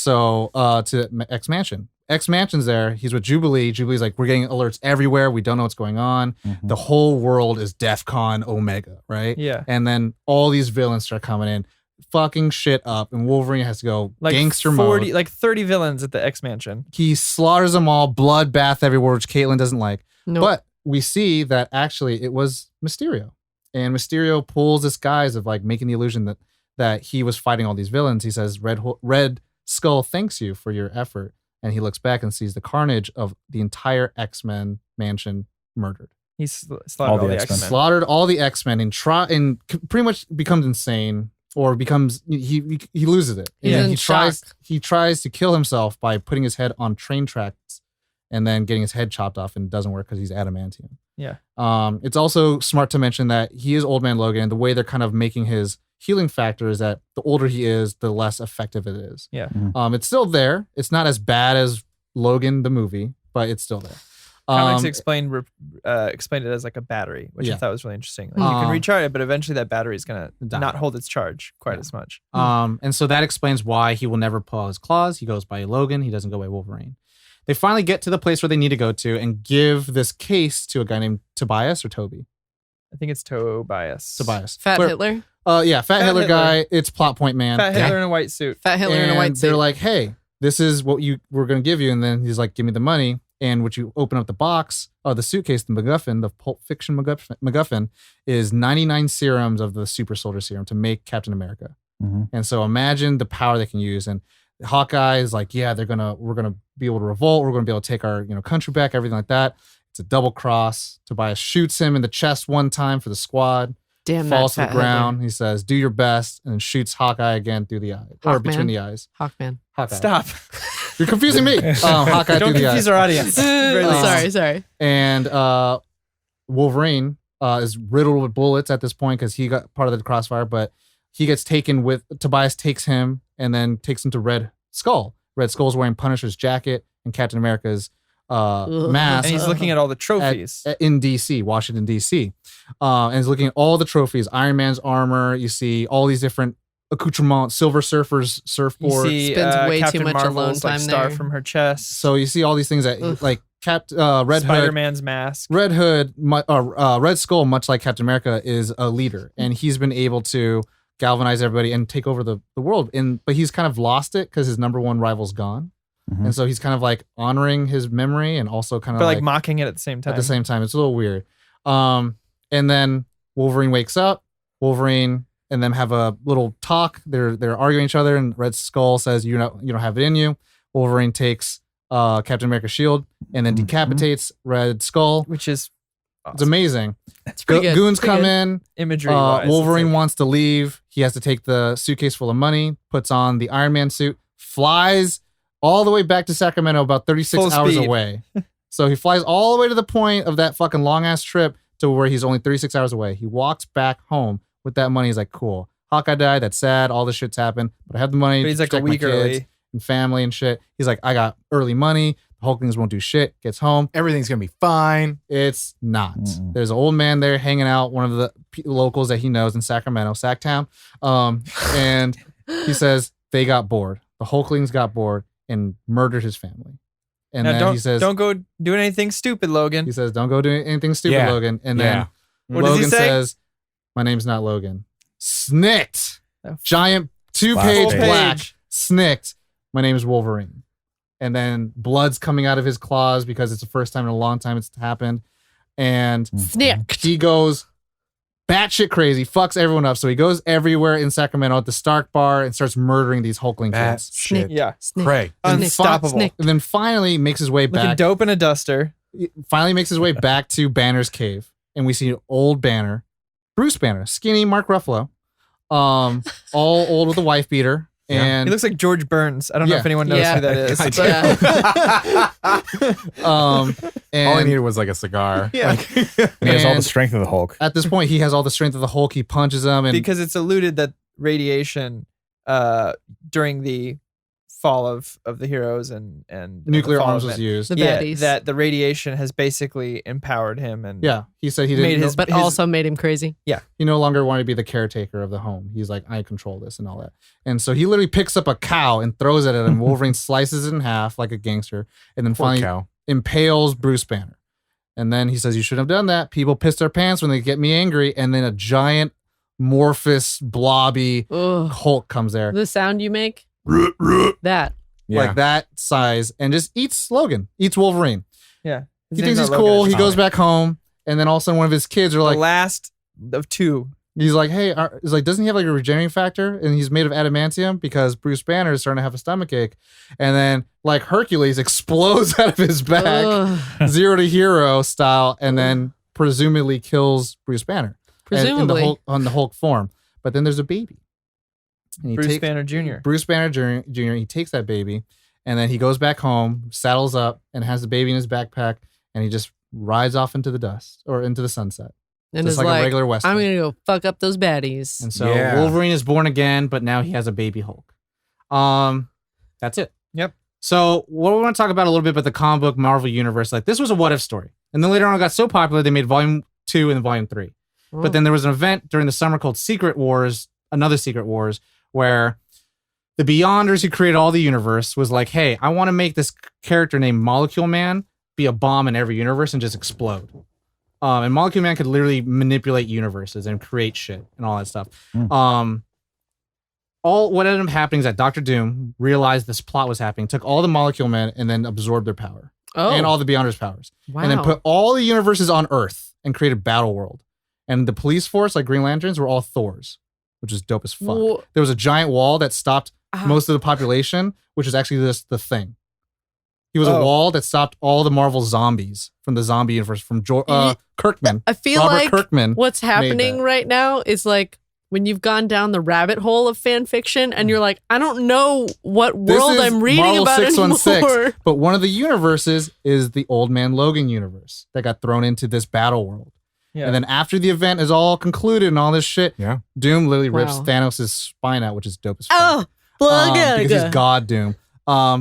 to X-Mansion. X-Mansion's there. He's with Jubilee. Jubilee's like, we're getting alerts everywhere. We don't know what's going on. Mhm. The whole world is DEFCON Omega, right? Yeah. And then all these villains start coming in, fucking shit up, and Wolverine has to go gangster mode. 30 villains at the X Mansion. He slaughters them all, bloodbath everywhere, which Caitlin doesn't like. Nope. But we see that actually it was Mysterio. And Mysterio pulls this guise of making the illusion that he was fighting all these villains. He says, Red Skull thanks you for your effort. And he looks back and sees the carnage of the entire X-Men mansion murdered. He slaughtered All all the the X-Men. X-Men. Slaughtered all the X-Men and pretty much becomes insane, or becomes he loses it. He's And in he tries to kill himself by putting his head on train tracks and then getting his head chopped off, and it doesn't work because he's adamantium. Yeah. It's also smart to mention that he is Old Man Logan, and the way they're kind of making his healing factor is that the older he is, the less effective it is. Yeah. It's still there. It's not as bad as Logan the movie, but it's still there. Comics explained it as a battery, which I thought was really interesting. You can recharge it, but eventually that battery is gonna not hold its charge quite as much. And so that explains why he will never pull out his claws. He goes by Logan. He doesn't go by Wolverine. They finally get to the place where they need to go to and give this case to a guy named Tobias or Toby. I think it's Tobias. Fat Hitler. Fat Hitler guy. It's plot point man. Fat Hitler in a white suit. Fat Hitler in a And white suit. they're like, hey, this is what we're going to give you. And then he's like, give me the money. And what you open up the box, the suitcase, the MacGuffin, the Pulp Fiction MacGuffin is 99 serums of the super soldier serum to make Captain America. Mhm. And so imagine the power they can use. And Hawkeye is like, yeah, we're gonna be able to revolt. We're gonna be able to take our country back, everything like that. It's a double cross. Tobias shoots him in the chest one time for the squad. Damn, Falls to that the Fat ground. He says, do your best, and then shoots Hawkeye again through the eye. Or Hawkman? between the eyes. Hawkman. Hawkeye. Stop. You're confusing me. Hawkeye Don't through the confuse eyes. our audience. Very least. Sorry. And Wolverine is riddled with bullets at this point because he got part of the crossfire, but he gets taken with Tobias takes him and then takes him to Red Skull. Red Skull's wearing Punisher's jacket and Captain America's mask. And he's looking at all the trophies. In DC, Washington, DC. And he's looking at all the trophies, Iron Man's armor. You see all these different accoutrements, Silver Surfer's surfboard. You see Spends way too Captain much Marvel's alone time star there. from her chest. So you see all these things that Red Hood. Spider-Man's mask. Red Hood, Red Skull, much like Captain America, is a leader, and he's been able to galvanize everybody and take over the world. But he's kind of lost it because his number one rival's gone, Mhm. and so he's kind of honoring his memory and also kind of But mocking it at the same time. At the same time, it's a little weird. And then Wolverine wakes up. Wolverine and them have a little talk. They're arguing each other, and Red Skull says, you don't have it in you. Wolverine takes Captain America's shield and then decapitates Red Skull. Which is awesome. It's amazing. It's pretty good. Goons Pretty come good. in. Imagery wise. Wolverine wants to leave. He has to take the suitcase full of money, puts on the Iron Man suit, flies all the way back to Sacramento, about 36 Full hours speed. away. So he flies all the way to the point of that fucking long ass trip to where he's only 36 hours away. He walks back home with that money. He's like, cool. Hawkeye died. That's sad. All this shit's happened, but I have the money. But he's to like a protect my week kids early. and family and shit. He's like, I got early money. The Hulklings won't do shit. Gets home. Everything's gonna be fine. It's not. Mm-mm. There's an old man there hanging out, one of the locals that he knows in Sacramento, Sacktown. And he says they got bored. The Hulklings got bored and murdered his family. And Now, then he says, don't go do anything stupid, Logan. he says, don't go do anything stupid, Yeah. Logan. And Yeah. then What does he Logan say? says, my name's not Logan. Snikt. Oh. Giant Full two-page page. black. Snikt. My name is Wolverine. And then blood's coming out of his claws because it's the first time in a long time it's happened. And Snikt. he goes batshit crazy, fucks everyone up. So he goes everywhere in Sacramento at the Stark bar and starts murdering these Hulkling That kids. shit. Yeah. Snikt. Cray. And Unstoppable. Snikt. And then finally makes his way Looking back. dope in a duster. Finally makes his way back to Banner's cave, and we see old Banner, Bruce Banner, skinny Mark Ruffalo, all old with a wife beater, Yeah. and He looks like George Burns. I don't know Yeah. if anyone knows Yeah. who that is. I but- do. and All I needed was like a cigar. Yeah. Like, He has all the And- strength of the Hulk. at this point he has all the strength of the Hulk. He punches him, and because it's alluded that radiation during the fall of the heroes and nuclear the fall arms of was it. used. The Yeah, baddies. that the radiation has basically empowered him and Yeah, he said he Made didn't. his- know, but also made him crazy. he no longer wanted to be the caretaker of the home. He's like, I control this and all that. And so he literally picks up a cow and throws it at him. Wolverine slices it in half like a gangster, and then poor finally cow. impales Bruce Banner. And then he says, you shouldn't have done that. People piss their pants when they get me angry. And then a giant, morphous, blobby Ugh. Hulk comes there. The sound you make, that. Yeah. Like that size, and just eats Logan, eats Wolverine. yeah. His He name's thinks he's not cool. Logan, He it's goes Tommy. back home. And then all of a sudden one of his kids are The like, last of two. he's like, hey, he's like, doesn't he have like a regenerating factor? And he's made of adamantium because Bruce Banner is starting to have a stomachache. And then like Hercules explodes out of his back, Ugh. 0 to hero style, and then presumably kills Bruce Banner. Presumably. On the Hulk form. But then there's a baby. And he Bruce takes Banner Jr. Bruce Banner Jr. He takes that baby, and then he goes back home, saddles up, and has the baby in his backpack, and he just rides off into the dust or into the sunset. And Just it's like, like, a regular Western. I'm going to go fuck up those baddies. And so Yeah. Wolverine is born again, but now he has a baby Hulk. That's it. Yep. So what we want to talk about a little bit about the comic book Marvel universe. Like this was a what if story, and then later on it got so popular they made Volume 2 and Volume 3. Oh. But then there was an event during the summer called Secret Wars, another Secret Wars, where the Beyonders who created all the universe was like, hey, I want to make this character named Molecule Man be a bomb in every universe and just explode. And Molecule Man could literally manipulate universes and create shit and all that stuff. What ended up happening is that Doctor Doom realized this plot was happening, took all the Molecule Men and then absorbed their power Oh, and all the Beyonders' powers, wow. and then put all the universes on Earth and created Battle World. And the police force, like Green Lanterns, were all Thors, which is dope as fuck. Wha- There was a giant wall that stopped Ah. most of the population, which is actually just the Thing. He was a Oh. wall that stopped all the Marvel zombies from the zombie universe from Kirkman. I feel Robert like Kirkman. what's happening that. right now is like when you've gone down the rabbit hole of fan fiction and you're like, I don't know what This world is I'm reading Marvel about 616, anymore. But one of the universes is the Old Man Logan universe that got thrown into this battle world. Yeah. And then after the event is all concluded and all this shit, Yeah. Doom literally rips Wow. Thanos' spine out, which is dope as fuck. Oh, blah, Because he's God Doom.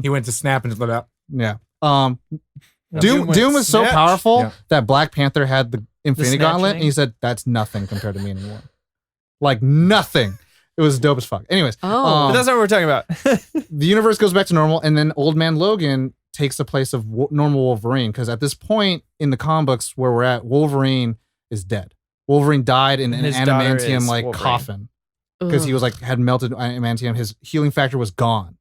He went to snap and just let out. Yeah. Yeah. Doom went was so snatch. powerful Yeah. that Black Panther had the Infinity snatch Gauntlet, thing? and he said, that's nothing compared to me anymore. Like nothing. It was dope as fuck. Anyways, Oh. But that's not what we're talking about. the universe goes back to normal, and then Old Man Logan takes the place of normal Wolverine, because at this point in the comic books where we're at, Wolverine is dead. Wolverine died in And an his daughter adamantium is like Wolverine. coffin because he was like had melted adamantium. His healing factor was gone.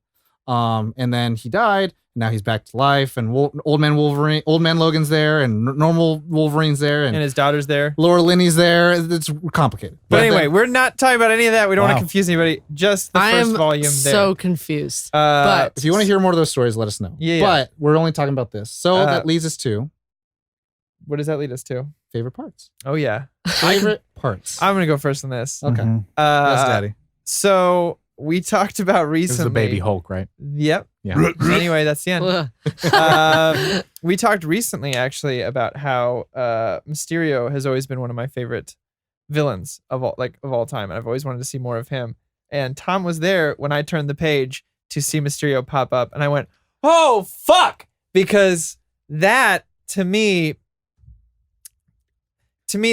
And then he died, now he's back to life, and old man Logan's there, and normal Wolverine's there, And his daughter's there. Laura Linney's there. It's complicated. But anyway, we're not talking about any of that. We don't want Wow. to confuse anybody. Just the I first am volume there. so confused. But if you want to hear more of those stories, let us know. Yeah. But we're only talking about this. So that leads us to what does that lead us to? favorite parts. Oh, yeah. Favorite parts. I'm going to go first on this. Okay. Mhm. Yes, Daddy. So we talked about This is recently. the baby Hulk, right? Yep. Yeah. Anyway, that's the end. Ugh. We talked recently actually about how Mysterio has always been one of my favorite villains of all time, and I've always wanted to see more of him. And Tom was there when I turned the page to see Mysterio pop up, and I went, "Oh fuck!" Because that to me,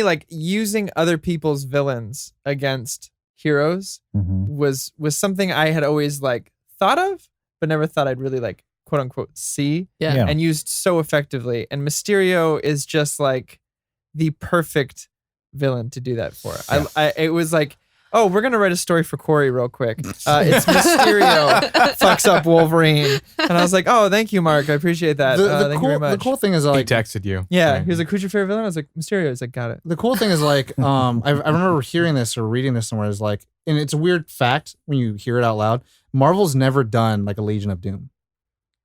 like using other people's villains against heroes Mhm. was something I had always like thought of, but never thought I'd really like quote unquote see Yeah. Yeah. and used so effectively. And Mysterio is just like the perfect villain to do that for. It was like, oh, we're gonna write a story for Corey real quick. It's Mysterio fucks up Wolverine, and I was like, oh, thank you, Mark. I appreciate that. The Thank you very much. the cool thing is He like texted you. yeah, Right. he was like, who's your favorite villain? I was like, Mysterio. He's like, got it. the cool thing is like I remember hearing this or reading this somewhere is like, and it's a weird fact when you hear it out loud. Marvel's never done like a Legion of Doom,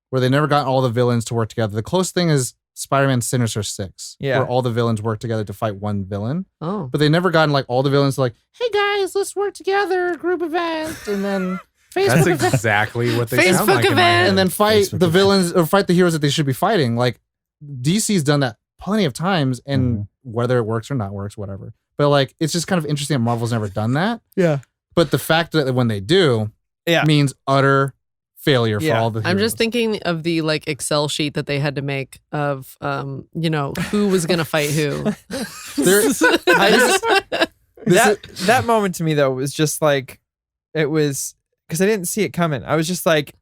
where they never got all the villains to work together. The closest thing is Spider-Man Sinister Six, Yeah. where all the villains work together to fight one villain. Oh. But they never gotten like all the villains to like, hey guys, let's work together, group event, and then Facebook That's event, exactly what they sound Facebook like in my event. head. and then fight Facebook the event. villains or fight the heroes that they should be fighting. Like DC's done that plenty of times, and whether it works or not works, whatever. But like, it's just kind of interesting that Marvel's never done that. Yeah. But the fact that when they do, Yeah. means utter failure for Yeah. all the heroes. I'm just thinking of the like Excel sheet that they had to make of who was gonna fight who. That moment to me though was just like, it was because I didn't see it coming. I was just like,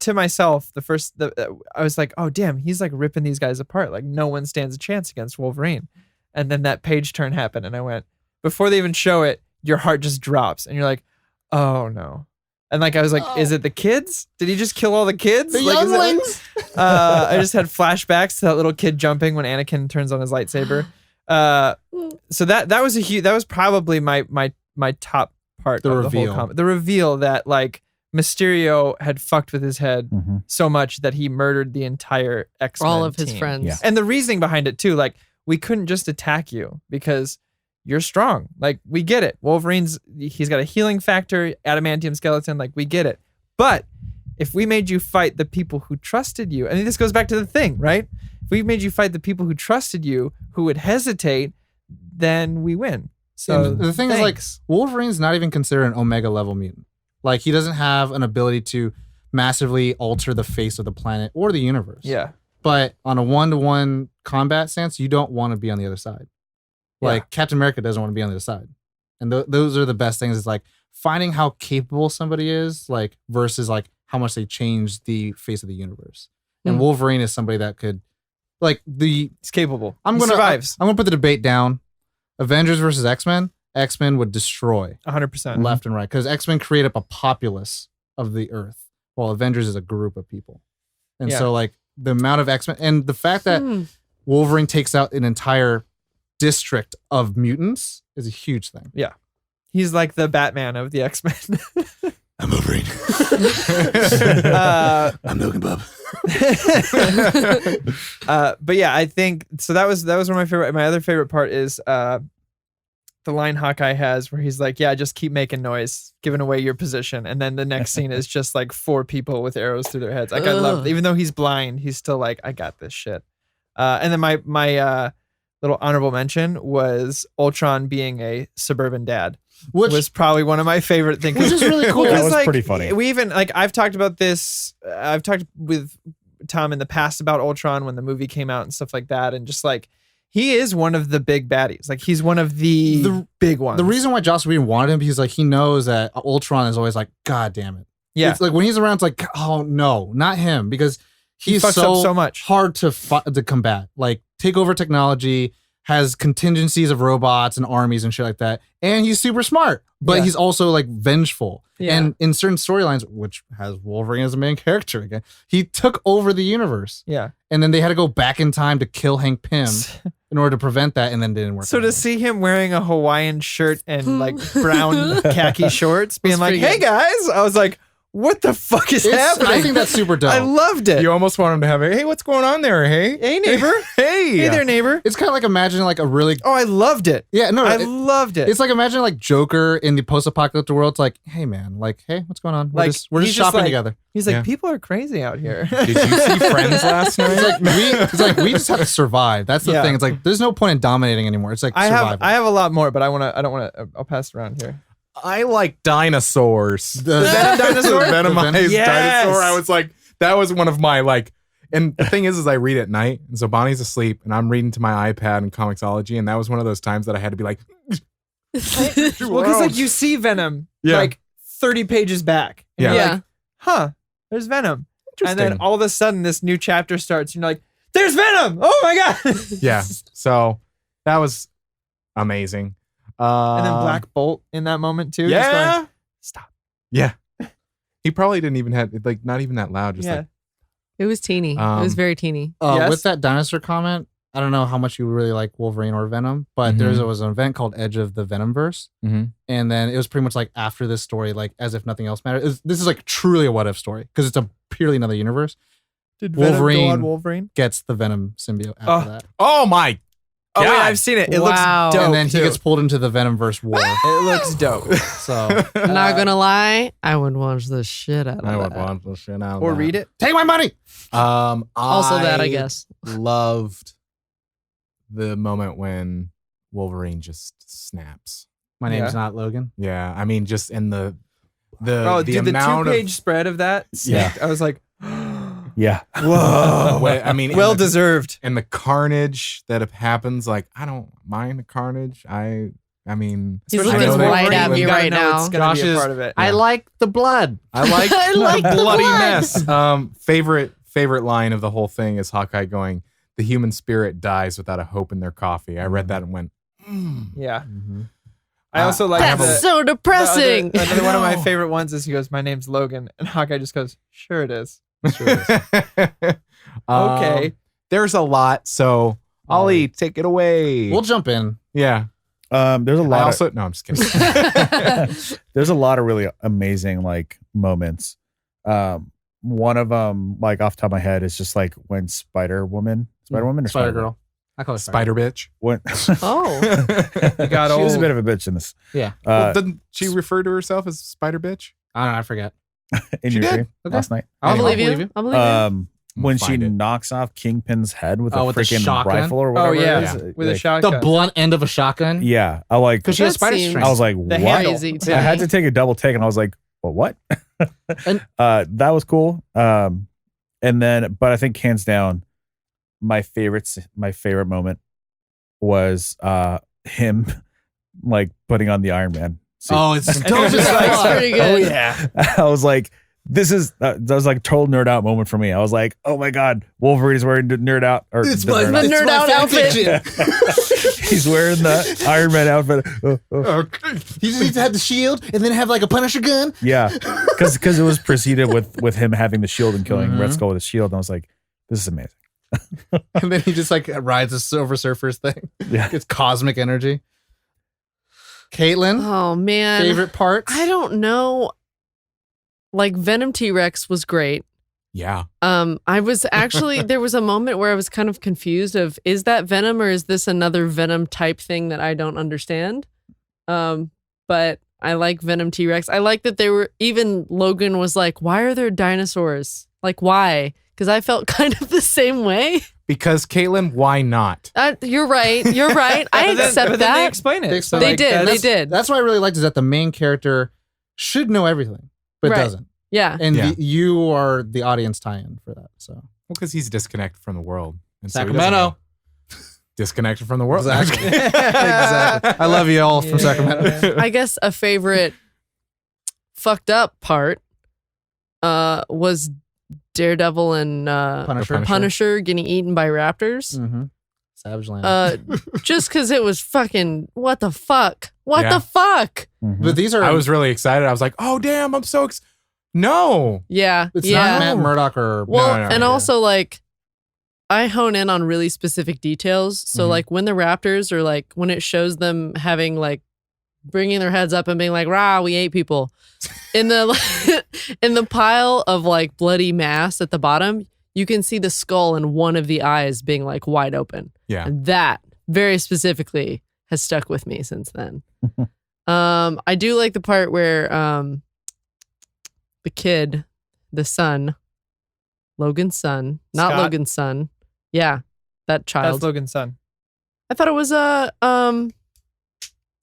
to myself, I was like, oh damn, he's like ripping these guys apart. Like no one stands a chance against Wolverine. And then that page turn happened, and I went, before they even show it, your heart just drops, and you're like, oh no. And like I was like, is it the kids? Did he just kill all the kids? the Like, is it- younglings. I just had flashbacks to that little kid jumping when Anakin turns on his lightsaber. So that was that was probably my top part The of the reveal. whole comic. The reveal that like Mysterio had fucked with his head Mhm. so much that he murdered the entire X-Men All of his team. friends. Yeah. And the reasoning behind it too, like we couldn't just attack you because you're strong. Like we get it. He's got a healing factor, adamantium skeleton, like we get it. But if we made you fight the people who trusted you, and this goes back to the thing, right? If we made you fight the people who trusted you, who would hesitate, then we win. So And the thing is, like, thanks. Wolverine's not even considered an Omega level mutant. Like, he doesn't have an ability to massively alter the face of the planet or the universe. Yeah. But on a one-to-one combat sense, you don't want to be on the other side. Like, Captain America doesn't want to be on the other side. And those are the best things. Is like finding how capable somebody is, like, versus like how much they change the face of the universe. And Wolverine is somebody that could, like, He's capable. I'm He gonna survives I'm gonna put the debate down. Avengers versus X-Men. X-Men would destroy 100%. left and right because X-Men create up a populace of the Earth, while Avengers is a group of people. And Yeah. so, like, the amount of X-Men and the fact that Wolverine takes out an entire district of mutants is a huge thing. He's like the Batman of the X-Men. I'm Wolverine. I'm Logan Bub. But yeah, I think so. That was one of my favorite. My other favorite part is the line Hawkeye has where he's like, "Yeah, just keep making noise, giving away your position." And then the next scene is just like 4 people with arrows through their heads. Like I love, even though he's blind, he's still like, "I got this shit." And then my little honorable mention was Ultron being a suburban dad. Which Was probably one of my favorite things. Which is really cool. That Because, was like, pretty funny. We even like I've talked about this. I've talked with Tom in the past about Ultron when the movie came out and stuff like that, and just like he is one of the big baddies. Like he's one of the big ones. the reason why Joss Whedon wanted him, because like he knows that Ultron is always like, God damn it. yeah, It's like when he's around, it's like, oh no, not him, because he he's fucks up so much. hard to combat. Like, take over technology, has contingencies of robots and armies and shit like that. And he's super smart, but he's also like vengeful. Yeah. And in certain storylines, which has Wolverine as a main character again, he took over the universe. Yeah. And then they had to go back in time to kill Hank Pym in order to prevent that, and then it didn't work. So to see him wearing a Hawaiian shirt and like brown khaki shorts, being like, pretty "Hey good. guys," I was like, "What the fuck is happening?" I think that's super dope. I loved it. You almost want him to have a, hey, what's going on there? Hey, Hey neighbor. hey, Hey there, neighbor. It's kind of like imagining like a really Oh, I loved it. I it- loved it. It's like imagining like Joker in the post-apocalyptic world. It's like, hey man, like, hey, what's going on? We're Like, just, we're he's just just shopping like- together. He's like, Yeah. people are crazy out here. Did you see Friends last night? It's like we just have to survive. That's the Yeah. thing. It's like there's no point in dominating anymore. It's like survival. I have a lot more, but I don't want to. I'll pass it around here. I like dinosaurs. The Venom dinosaur? The Venomized Yes. dinosaur. I was like, that was one of my like. And the thing is I read at night, and so Bonnie's asleep, and I'm reading to my iPad and Comixology, and that was one of those times that I had to be like, Well, because like you see Venom Yeah. like 30 pages back. And Yeah. you're Yeah. like, huh, there's Venom. And then Interesting. all of a sudden this new chapter starts and you're like, there's Venom. Oh my God. yeah. So that was amazing. And then Black Bolt in that moment too. just Yeah. going, stop. Yeah. He probably didn't even have like not even that loud. Just Yeah. like It was teeny. It was very teeny. Yes. With that dinosaur comment, I don't know how much you really like Wolverine or Venom, but there was an event called Edge of the Venomverse. Mhm. And then it was pretty much like after this story, like as if nothing else mattered. This is like truly a what if story because it's a purely another universe. Did Venom go Wolverine. on Wolverine? Gets the Venom symbiote after Oh. that. oh my Oh, wait, God. I've seen it. It Wow. looks dope. and then he too. gets pulled into the Venomverse war. It looks dope. So Not gonna lie, I would watch the shit out of I would that. want the shit out of Or that. read it. take my money. Also that, I guess. Loved the moment when Wolverine just snaps. My name's Yeah. not Logan. Yeah, I mean, just in the Oh, dude, the amount of 2-page spread of that. Yeah. I was like, Yeah. whoa. I mean, Well and the, deserved. and the carnage that happens. Like, I don't mind the carnage. I mean, He's I looking know that right at Cleveland- me You gotta right know now. It's gonna be a Josh part of it. I like the blood. I like I like the bloody blood. mess. Favorite line of the whole thing is Hawkeye going, "The human spirit dies without a hope in their coffee." I read that and went, Yeah. Mm-hmm. I also like That's the, so depressing. Another one of my know. favorite ones is he goes, "My name's Logan," and Hawkeye just goes, "Sure it is." Okay. There's a lot, so Ollie, take it away. We'll jump in. yeah. There's a I lot. also no, I'm just kidding. There's a lot of really amazing like moments. One of them, like off the top of my head, is just like when Spider Woman or Spider Girl. I call her Spider bitch. When Oh, He got she was a old. bit of a bitch in this. Yeah. Well, doesn't she refer to herself as Spider bitch? I don't know. I forget. In She your did? dream Okay. last night. I'll Anyway, believe you. I'll believe you. When she Find it. knocks off Kingpin's head with Oh, a with the freaking shotgun? rifle or Oh whatever. yeah, it is. with a Like, The shotgun. blunt end of a shotgun. Yeah, I like. Because she has That spider seems- strength. I was like, The what? handle. Crazy to I had me. to take a double take, and I was like, well, what? And- That was cool. And then, but I think hands down, my favorite moment was him like putting on the Iron Man suit. Oh, it's And dope it's as just like- fuck. That's pretty good. Oh yeah. I was like, this is that was like total nerd out moment for me. I was like, oh my god, Wolverine is wearing the nerd out or It's the my, nerd out. nerd out outfit. He's wearing the Iron Man outfit. You just need to have the shield and then have like a Punisher gun. Yeah, because it was preceded with him having the shield and killing Red Skull with a shield. And I was like, this is amazing. And then he just like rides a Silver Surfer's thing. Yeah. It's cosmic energy. Caitlin, Oh man, favorite parts? I don't know. Like Venom T-Rex was great. Yeah. I was actually there was a moment where I was kind of confused of is that Venom or is this another Venom type thing that I don't understand? But I like Venom T-Rex. I like that they were even Logan was like, why are there dinosaurs? Like why? Because I felt kind of the same way. Because Caitlin, why not? You're right. You're right. I But then- accept but then they that. explain it. They So, explain They like, did. They that's- did. That's what I really liked is that the main character should know everything, but Right. doesn't. Yeah. And Yeah. you are the audience tie-in for that. So Well, because he's disconnected from the world. And so he doesn't Sacramento. know. Disconnected from the world. Exactly. Exactly. I love you all from Yeah. Sacramento. I guess a favorite fucked up part was Daredevil and Punisher. Punisher getting eaten by raptors. Mm-hmm. Savage Land. Just because it was fucking what the fuck? What Yeah. the fuck? Mhm. But these are. I was really excited. I was like, oh damn, I'm so no. Yeah, It's yeah. not Matt Murdock or. Well, No, and yeah. also like, I hone in on really specific details. So Mhm. like when the Raptors or like when it shows them having like bringing their heads up and being like, "Rah, we ate people," in the in the pile of like bloody mass at the bottom, you can see the skull and one of the eyes being like wide open. Yeah. And that very specifically has stuck with me since then. I do like the part where the kid, the son, Logan's son, not Scott? Logan's son. Yeah, that child. That's Logan's son. I thought it was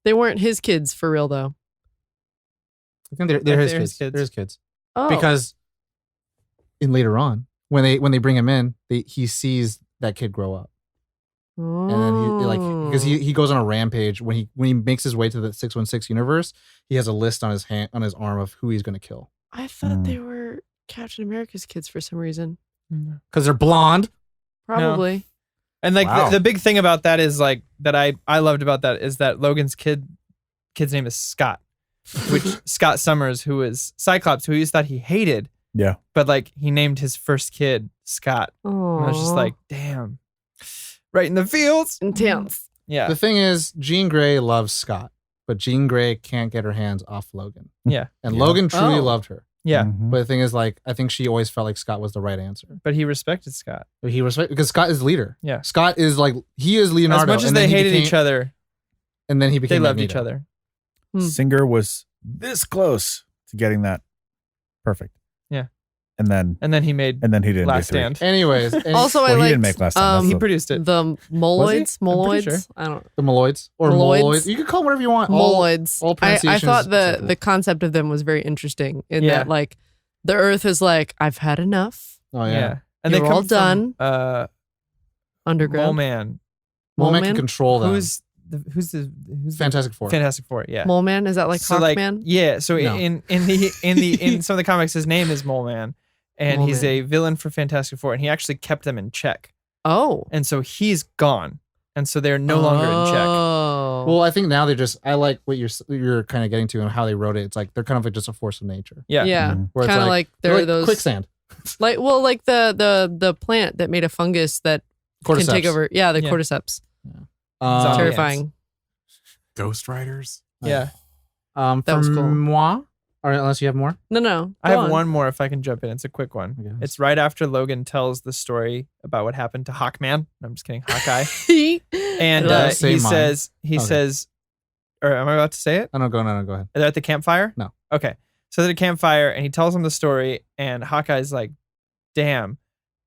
they weren't his kids for real though. I think they're his They're his kids. kids. They're his kids. Oh, Because in later on, when they bring him in, he sees that kid grow up. And then he like because he goes on a rampage when he makes his way to the 616 universe, he has a list on his arm of who he's going to kill. I thought they were Captain America's kids for some reason. Because they're blonde. Probably. And like Wow. the big thing about that is like that I loved about that is that Logan's kid's name is Scott, which Scott Summers, who is Cyclops, who he thought he hated. Yeah. But like he named his first kid Scott. And I was just Aw. like, damn. Right in the fields. intense. Yeah. The thing is, Jean Grey loves Scott, but Jean Grey can't get her hands off Logan. Yeah. And Yeah. Logan truly Oh. loved her. Yeah. Mhm. But the thing is, like, I think she always felt like Scott was the right answer. But he respected Scott. But he respect because Scott is the leader. Yeah. Scott is like he is Leonardo. As much as and they then he hated became- each other, and then he became they loved Magneto. each other. Hmm. Singer was this close to getting that perfect. Yeah. And then And then he made he didn't Last do three. Stand. Anyways, Also, Well, I he liked didn't make last time. He That's produced it. the Moloids. I'm pretty Moloids. sure. I don't. the Moloids or Moloids? Moloids. You can call them whatever you want. All- Moloids. all I pronunciation thought is the acceptable. concept of them was very interesting in Yeah. that like the Earth is like I've had enough. Oh Yeah. yeah. And You're they come all done. From, Underground. Mole Man. Mole Man Man? can control them. Who's the Fantastic Four? Fantastic Four? Yeah. Mole Man, is that like so like Hawkman? yeah. So No. in some of the comics, his name is Mole Man, and Mole he's Man. a villain for Fantastic Four, and he actually kept them in check, Oh. and so he's gone, and so they're no longer in check. Oh. Well, I think now they're just. I like what you're kind of getting to and how they wrote it. It's like they're kind of like just a force of nature. Yeah. yeah. Mhm. Where it's Kind of like there they're are like those quicksand. like the plant that made a fungus that can take Cordyceps. over. Yeah, the Yeah. cordyceps. Zombie Terrifying. Ghost Riders. Yeah. That For was cool. moi, or unless you have more. No. I go have on. one more if I can jump in. It's a quick one. I guess. It's right after Logan tells the story about what happened to Hawkman. I'm just kidding, Hawkeye. And Don't say he mine. says, Okay. or am I about to say it? No, go ahead. Are they at the campfire? No. Okay. So they're at a campfire and he tells him the story and Hawkeye's like, damn,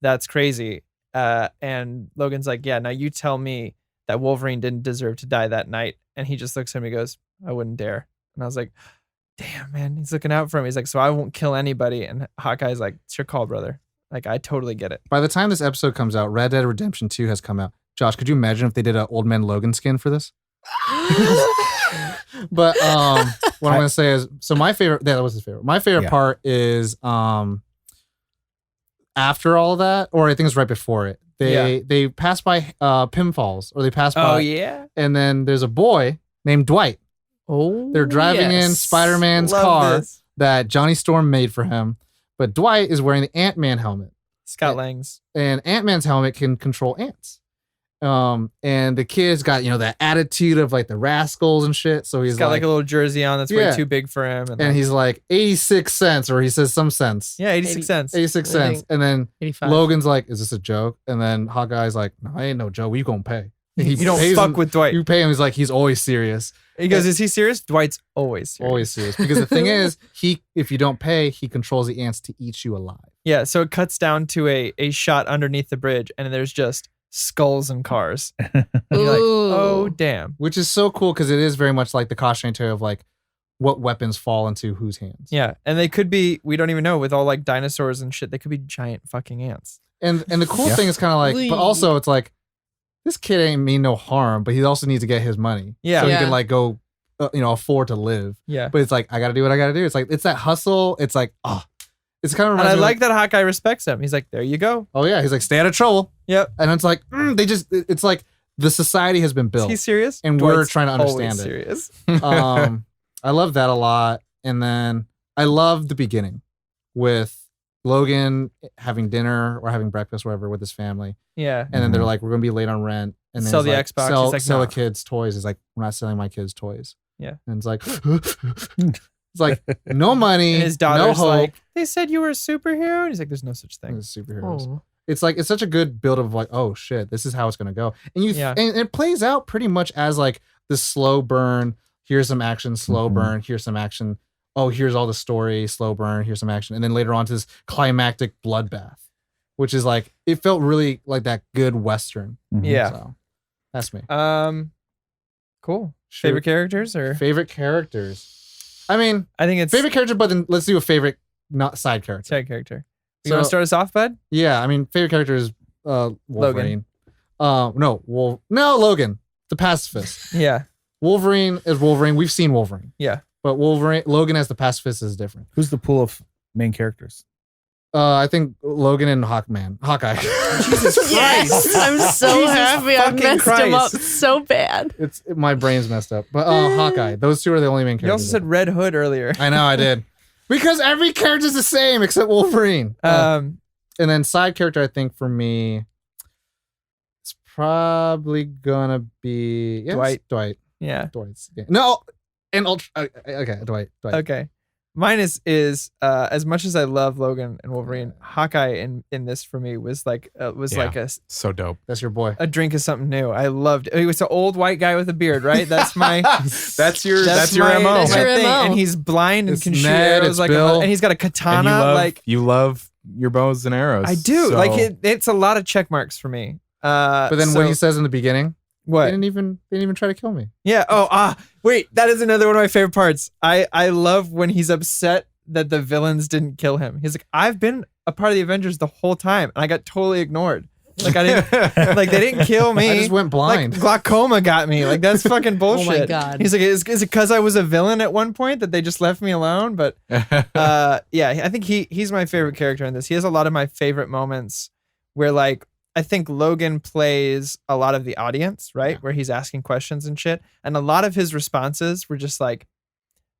that's crazy. And Logan's like, yeah, now you tell me that Wolverine didn't deserve to die that night. And he just looks at him and he goes, I wouldn't dare. And I was like, damn, man, he's looking out for him. He's like, so I won't kill anybody. And Hawkeye's like, it's your call, brother. Like, I totally get it. By the time this episode comes out, Red Dead Redemption 2 has come out. Josh, could you imagine if they did an Old Man Logan skin for this? But what I'm gonna say is, so my favorite. Yeah, that was his favorite. My favorite Yeah. part is after all that, or I think it's right before it. They pass by Pinfalls, or they pass by, Oh, yeah. and then there's a boy named Dwight. Oh, They're driving in yes. Spider-Man's Love car this. that Johnny Storm made for him, but Dwight is wearing the Ant-Man helmet, Scott Lang's. and Ant-Man's helmet can control ants. And the kid's got, that attitude of like the rascals and shit. So He's got like a little jersey on that's Yeah. way too big for him. And, and he's like 86 cents, or he says some cents. yeah, 86 cents. 86 I cents. think- And then 85. Logan's like, is this a joke? And then Hawkeye's like, no, I ain't no joke. You gonna pay. And he You don't pays fuck him- with Dwight. You pay him. He's like, he's always serious. He goes, is he serious? Dwight's always serious. Always serious. Because the thing is, if you don't pay, he controls the ants to eat you alive. Yeah, so it cuts down to a shot underneath the bridge, and there's just skulls and cars. And you're like, oh, damn. Which is so cool because it is very much like the cautionary tale of like what weapons fall into whose hands. Yeah, and they could be, we don't even know, with all like dinosaurs and shit, they could be giant fucking ants. And the cool Yeah. thing is kind of like, but also it's like, this kid ain't mean no harm, but he also needs to get his money. Yeah. So he Yeah. can like go, afford to live. Yeah. But it's like, I got to do what I got to do. It's like, it's that hustle. It's like, it's kind of, And I like that Hawkeye respects him. He's like, there you go. oh yeah. He's like, stay out of trouble. Yep. And it's like, it's like the society has been Is built. he serious? And we're Dwight's trying to understand always it. serious. I love that a lot. And then I love the beginning with Logan having dinner or having breakfast, whatever, with his family. Yeah. And then they're like, we're going to be late on rent. And then Sell he's the like, Xbox. Sell, He's like, sell "Nah." the kids' toys. He's like, we're not selling my kids' toys. Yeah. And it's like, it's like, no money, And his no daughter's hope. like, they said you were a superhero. And he's like, there's no such thing. As superheroes. Oh. It's like, it's such a good build of like, oh shit, this is how it's going to go. And Yeah. and it plays out pretty much as like this slow burn. Here's some action, slow burn. Here's some action. Oh, here's all the story, slow burn. Here's some action. And then later on to this climactic bloodbath, which is like, it felt really like that good Western. Yeah. So that's me. Cool. Sure. Favorite characters or Favorite characters. I mean, I think it's favorite character, but then let's do a favorite not side character. side character. You So- want to start us off, bud? Yeah, I mean, favorite character is Wolverine. No, Logan, the pacifist. Yeah. Wolverine is Wolverine. We've seen Wolverine. Yeah. But Logan as the pacifist is different. Who's the pool of main characters? I think Logan and Hawkeye. Jesus Christ. Yes, I'm so Jesus happy I fucking messed him up Christ. so bad. My brain's messed up. But Hawkeye. Those two are the only main characters. You also said Red Hood earlier. I know I did. Because every character is the same except Wolverine. And then side character, I think for me, it's probably gonna be Dwight. Dwight. Yeah. Dwight's. Yeah. No, and okay, Dwight. Okay. Mine is as much as I love Logan and Wolverine, Hawkeye in this for me was like like So dope. That's your boy. a drink of something new. I loved it. He was an old white guy with a beard, right? That's my That's your my- MO. That's my Your thing. MO. And he's blind and It's can shoot Ned, arrows it's like Bill. and he's got a And katana. you love your bows and arrows. I do. So- Like it's a lot of check marks for me. But then what he says in the beginning, what? they didn't even try to kill me. Yeah. Oh, wait. That is another one of my favorite parts. I love when he's upset that the villains didn't kill him. He's like, I've been a part of the Avengers the whole time, and I got totally ignored. Like I didn't, like they didn't kill me. I just went blind. Like glaucoma got me. Like that's fucking bullshit. God. He's like, is it because I was a villain at one point that they just left me alone? But yeah, I think he's my favorite character in this. He has a lot of my favorite moments where like I think Logan plays a lot of the audience, right? Yeah. Where he's asking questions and shit. And a lot of his responses were just like,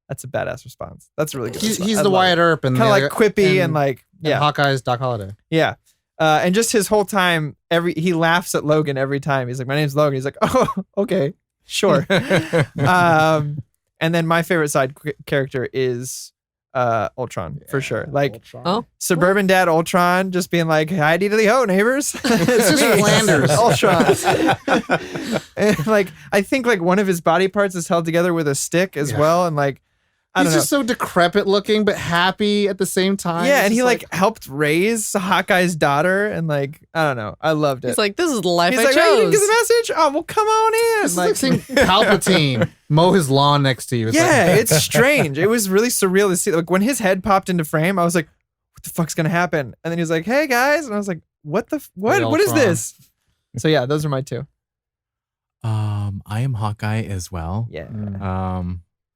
that's a badass response. That's a really good. He's response. I the love Wyatt Earp and kind of the like other- quippy and like, yeah, Hawkeye's Doc Holliday. yeah. And just his whole time, he laughs at Logan every time. He's like, my name's Logan. He's like, oh, okay, sure. And then my favorite side character is Ultron for sure. Like Ultron. Oh. suburban dad Ultron just being like, hi to ho neighbors. It's just me, Flanders. Ultron. And like I think like one of his body parts is held together with a stick as Yeah. well. And like I He's don't know. just so decrepit looking, but happy at the same time. Yeah, It's and he just like helped raise Hawkeye's daughter, and like I don't know, I loved it. He's like, this is the life He's I like, oh, you didn't chose. get the message? Oh, well, come on in. It's like seeing Palpatine mow his lawn next to you. It's yeah, like, it's strange. It was really surreal to see. Like when his head popped into frame, I was like, "What the fuck's gonna happen?" And then he was like, "Hey guys," and I was like, "What the what? What is Ultron. this?" So yeah, those are my two. I am Hawkeye as well. Yeah,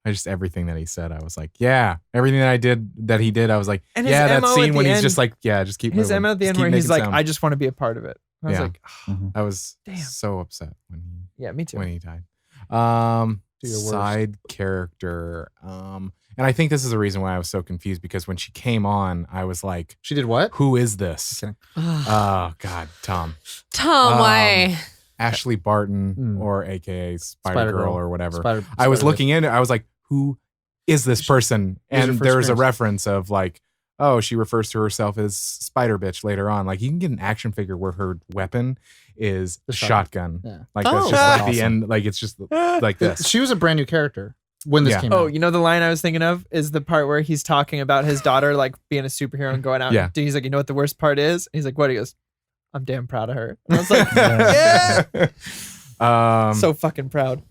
I just everything that he said, I was like, yeah. Everything that he did, I was like, And his yeah. That MO at scene the when he's end- just like, yeah, just keep his moving. MO at the Just end keep where he's making like, sound. "I just want to be a part of it." I was Yeah. like, I was Damn. so upset when "Yeah, me too." he died. Do your worst. Side character. And I think this is the reason why I was so confused, because when she came on, I was like, she did what? who is this? Kidding. Oh God, Tom. Tom, why? Ashley Barton, Mm. or AKA Spider Spider-Girl. Girl or whatever. Spider- I was Spider- looking in, I was like, who is this person? Here's your And first there's a appearance. reference of like, oh, she refers to herself as Spider Bitch later on. Like you can get an action figure where her weapon is The a shotgun. shotgun. Yeah. Like that's Oh. just like the Awesome. end. Like it's just like this. She was a brand new character when this Yeah. came Oh, out. you know the line I was thinking of is the part where he's talking about his daughter like being a superhero and going out. Yeah. And he's like, you know what the worst part is? He's like, what? He goes, I'm damn proud of her. And I was like, yeah, so fucking proud.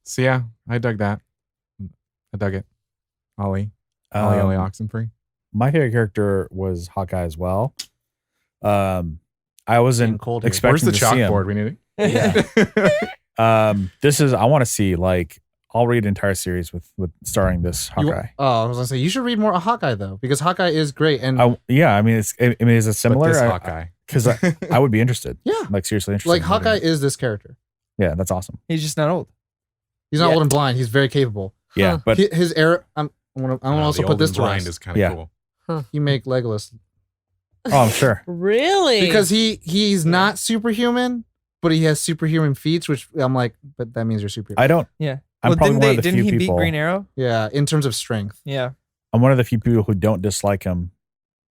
So yeah, I dug that. I dug it. Ollie Oxenfree. My favorite character was Hawkeye as well. I wasn't Being cold here. expecting Where's the to see him. chalkboard? We need it. This is I want to see like I'll read an entire series with starring this You- Hawkeye. I was gonna say you should read more of Hawkeye though, because Hawkeye is great. And I mean is it But similar? this Hawkeye. Because I would be interested. Yeah. Like seriously interested. like in reading Hawkeye it. is this character. Yeah, that's awesome. He's just not old. He's not Yeah. old and blind. He's very capable. Yeah, Huh. but His air. I want to also put this to blind rest. is kind of Yeah. cool. You make Legolas oh, I'm sure. Really? because he's not superhuman, but he has superhuman feats, which I'm like, but that means you're superhuman. I don't. Yeah. I'm Well, probably didn't one they? of the Didn't few he people. beat Green Arrow? Yeah, in terms of strength. Yeah. I'm one of the few people who don't dislike him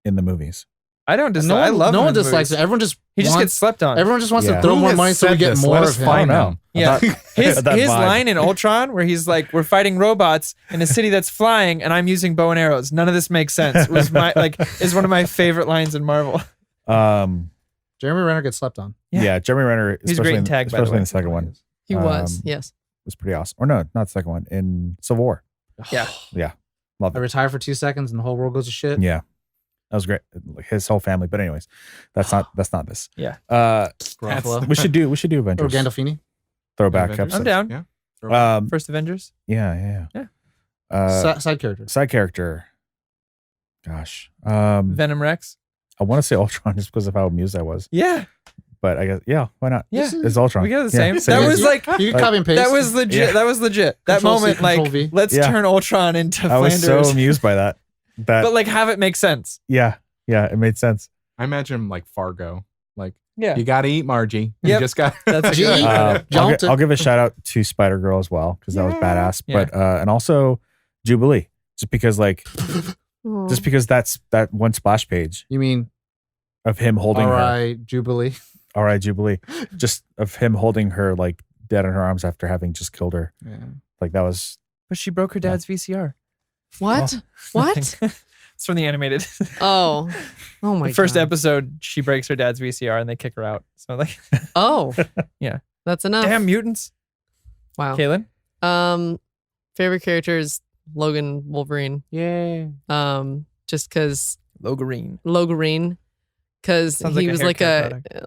in the movies. I don't dislike. No I one, love. no him one in the dislikes it. movies. Everyone just He just wants, gets slept on. Everyone just wants Yeah. to throw Who more has money so we said get this? more Let of us him. find I out. don't know. Yeah. His That vibe. line in Ultron where he's like, "We're fighting robots in a city that's flying, and I'm using bow and arrows. None of this makes sense." Was my is one of my favorite lines in Marvel. Jeremy Renner gets slept on. Yeah. Jeremy Renner, He's especially great in in, tag, by the especially way. in the second one, he was. um, Yes. was pretty awesome. Or no, not the second one. In Civil War. Yeah. Yeah. Love I it. retire for 2 seconds and the whole world goes to shit. Yeah. That was great. Like, his whole family. But anyways, that's not this. Yeah. Garofalo. We should do Or Avengers. Gandolfini. Throwback Avengers? episode. I'm down. Yeah. First Avengers. Yeah. Yeah. Side character. Side character. Gosh. Venom Rex. I want to say Ultron just because of how amused I was. Yeah. But I guess, yeah, why not? Yeah. It's Ultron. We got the Yeah, same. That was like You can copy and paste. that was legit. Yeah. That was legit. That Control C, moment, Control like, V. let's Yeah. turn Ultron into I was Flanders, so amused by that. but like have it make sense. Yeah, it made sense. I imagine him like Fargo. Like, Yeah. you got to eat, Margie. You Yep. just got. That's a Gee. good one. I'll I'll give a shout out to Spider Girl as well because that was badass. Yeah. But and also Jubilee, just because Oh. just because that's that one splash page You mean of him holding her. R.I. Jubilee? All right, Jubilee, just of him holding her like dead in her arms after having just killed her. Yeah. Like that was But she broke her dad's VCR. What? What? It's from the animated. Oh. Oh my The first God. episode, she breaks her dad's VCR and they kick her out. So like, Oh. Yeah. That's enough. damn mutants. Wow. Kaylin. Favorite character is Logan Wolverine. Yeah. Just because Logarine. Logarine, because Sounds he like a was hair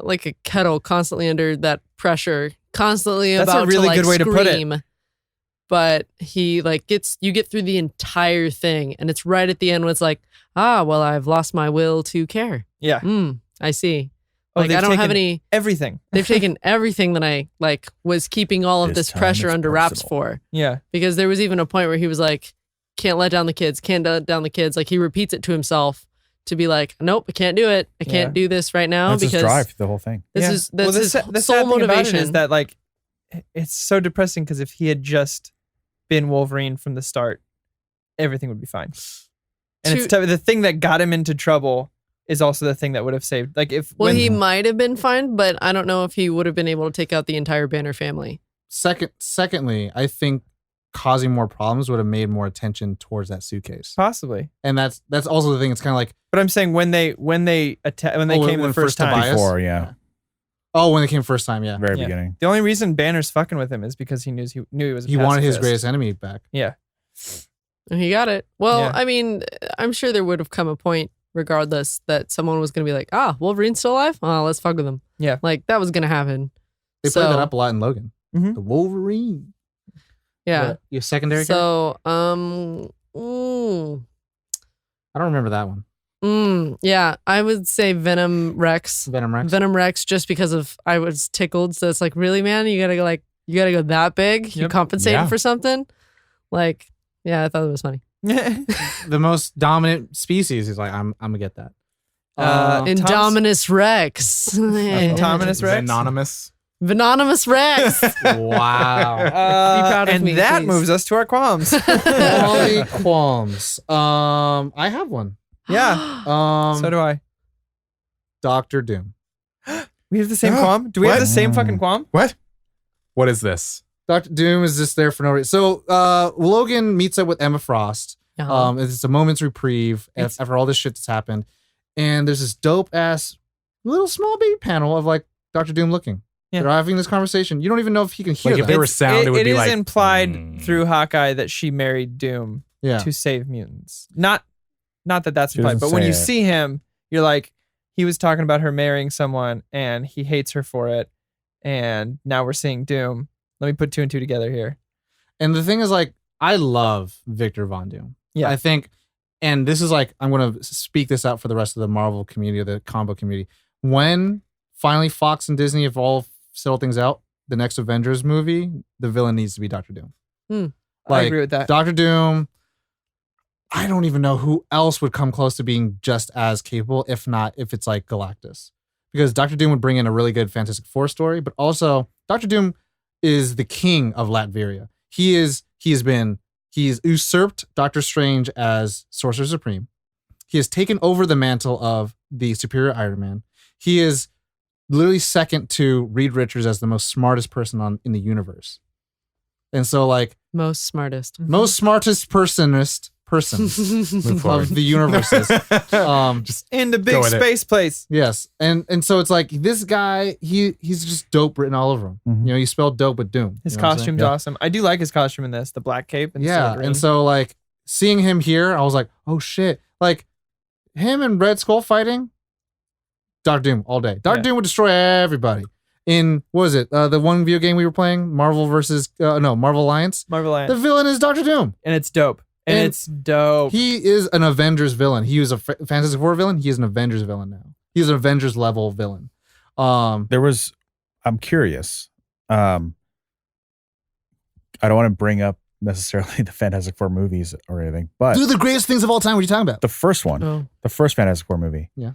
like care a kettle, constantly under that pressure, constantly That's a about really to, like, good way to put it. scream. But he like you get through the entire thing, and it's right at the end when it's like, well, I've lost my will to care. Yeah. I see. Oh, Like they've I don't have taken any. everything. They've taken everything that I like was keeping all of This this time pressure it's under wraps personal. for. Yeah. Because there was even a point where he was like, can't let down the kids, can't let down the kids. Like he repeats it to himself to be like, nope, I can't do it. I can't do this right now that's because his drive, the whole thing. this Yeah. is that's the his sa- the sole sad thing about it motivation. is that like it's so depressing because if he had just been Wolverine from the start, everything would be fine. And it's the thing that got him into trouble is also the thing that would have saved. Like if well, when, he might have been fine, but I don't know if he would have been able to take out the entire Banner family. Secondly, I think causing more problems would have made more attention towards that suitcase. possibly. And that's also the thing. It's kind of like, But I'm saying when they came the first time, Tobias? Before, yeah, oh, when it came first time, yeah. very Yeah. beginning. the only reason Banner's fucking with him is because he knew he was. He wanted his pacifist. greatest enemy back. Yeah. And he got it. Well, Yeah. I mean, I'm sure there would have come a point, regardless, that someone was going to be like, Wolverine's still alive? Oh, let's fuck with him. Yeah. Like that was going to happen. They So- played that up a lot in Logan. Mhm. The Wolverine. Yeah. Your secondary character? So, I don't remember that one. yeah, I would say Venom Rex. Venom Rex. Venom Rex, just because of I was tickled. So it's like, really, man, you gotta go that big. You Yep. compensating Yeah. for something. Like, yeah, I thought it was funny. The most dominant species. He's like, I'm gonna get that. Indominus Rex. Indominus Rex? Anonymous. Venomous Rex. Wow. proud of and me, that please. moves us to our qualms. Quality qualms. I have one. yeah. So do I. Doctor Doom. We have the same qualm. Do we have What? the same fucking qualm? What? What is this? Doctor Doom is just there for no reason. So Logan meets up with Emma Frost. Uh-huh. It's a moment's reprieve after all this shit that's happened. And there's this dope ass little small baby panel of like Doctor Doom looking. Yeah. They're having this conversation. You don't even know if he can hear Like if that. there was sound, it would be is like implied "Hmm." through Hawkeye that she married Doom yeah. to save mutants. Not that that's She implied, doesn't but when say you it. see him, you're like, he was talking about her marrying someone and he hates her for it. And now we're seeing Doom. Let me put two and two together here. And the thing is, like, I love Victor Von Doom. Yeah. I think, and this is like, I'm going to speak this out for the rest of the Marvel community, or the combo community. When finally Fox and Disney have all settled things out, the next Avengers movie, the villain needs to be Doctor Doom. I agree with that. Doctor Doom, I don't even know who else would come close to being just as capable, if it's like Galactus. Because Doctor Doom would bring in a really good Fantastic Four story, but also Doctor Doom is the king of Latveria. He's usurped Doctor Strange as Sorcerer Supreme. He has taken over the mantle of the Superior Iron Man. He is literally second to Reed Richards as the most smartest person in the universe. And so like Most smartest person of the universes. Just In the Go big with it. space place. Yes. And so it's like this guy, he's just dope written all over him. Mhm. You know, he spelled dope with Doom. His You know what I'm saying? costume's awesome. I do like his costume in this, the black cape. Yeah. And so like seeing him here, I was like, oh shit. Like him and Red Skull fighting, Doctor Doom all day. Doctor Yeah. Doom would destroy everybody. In what was it? The one video game we were playing, Marvel Alliance. Marvel Alliance. The villain is Doctor Doom. And it's dope. And And it's dope. He is an Avengers villain. He was a Fantastic Four villain. He is an Avengers villain now. He's an Avengers level villain. I'm curious. I don't want to bring up necessarily the Fantastic Four movies or anything, but Do the greatest things of all time. What are you talking about? the first one, Oh. the first Fantastic Four movie. Yeah.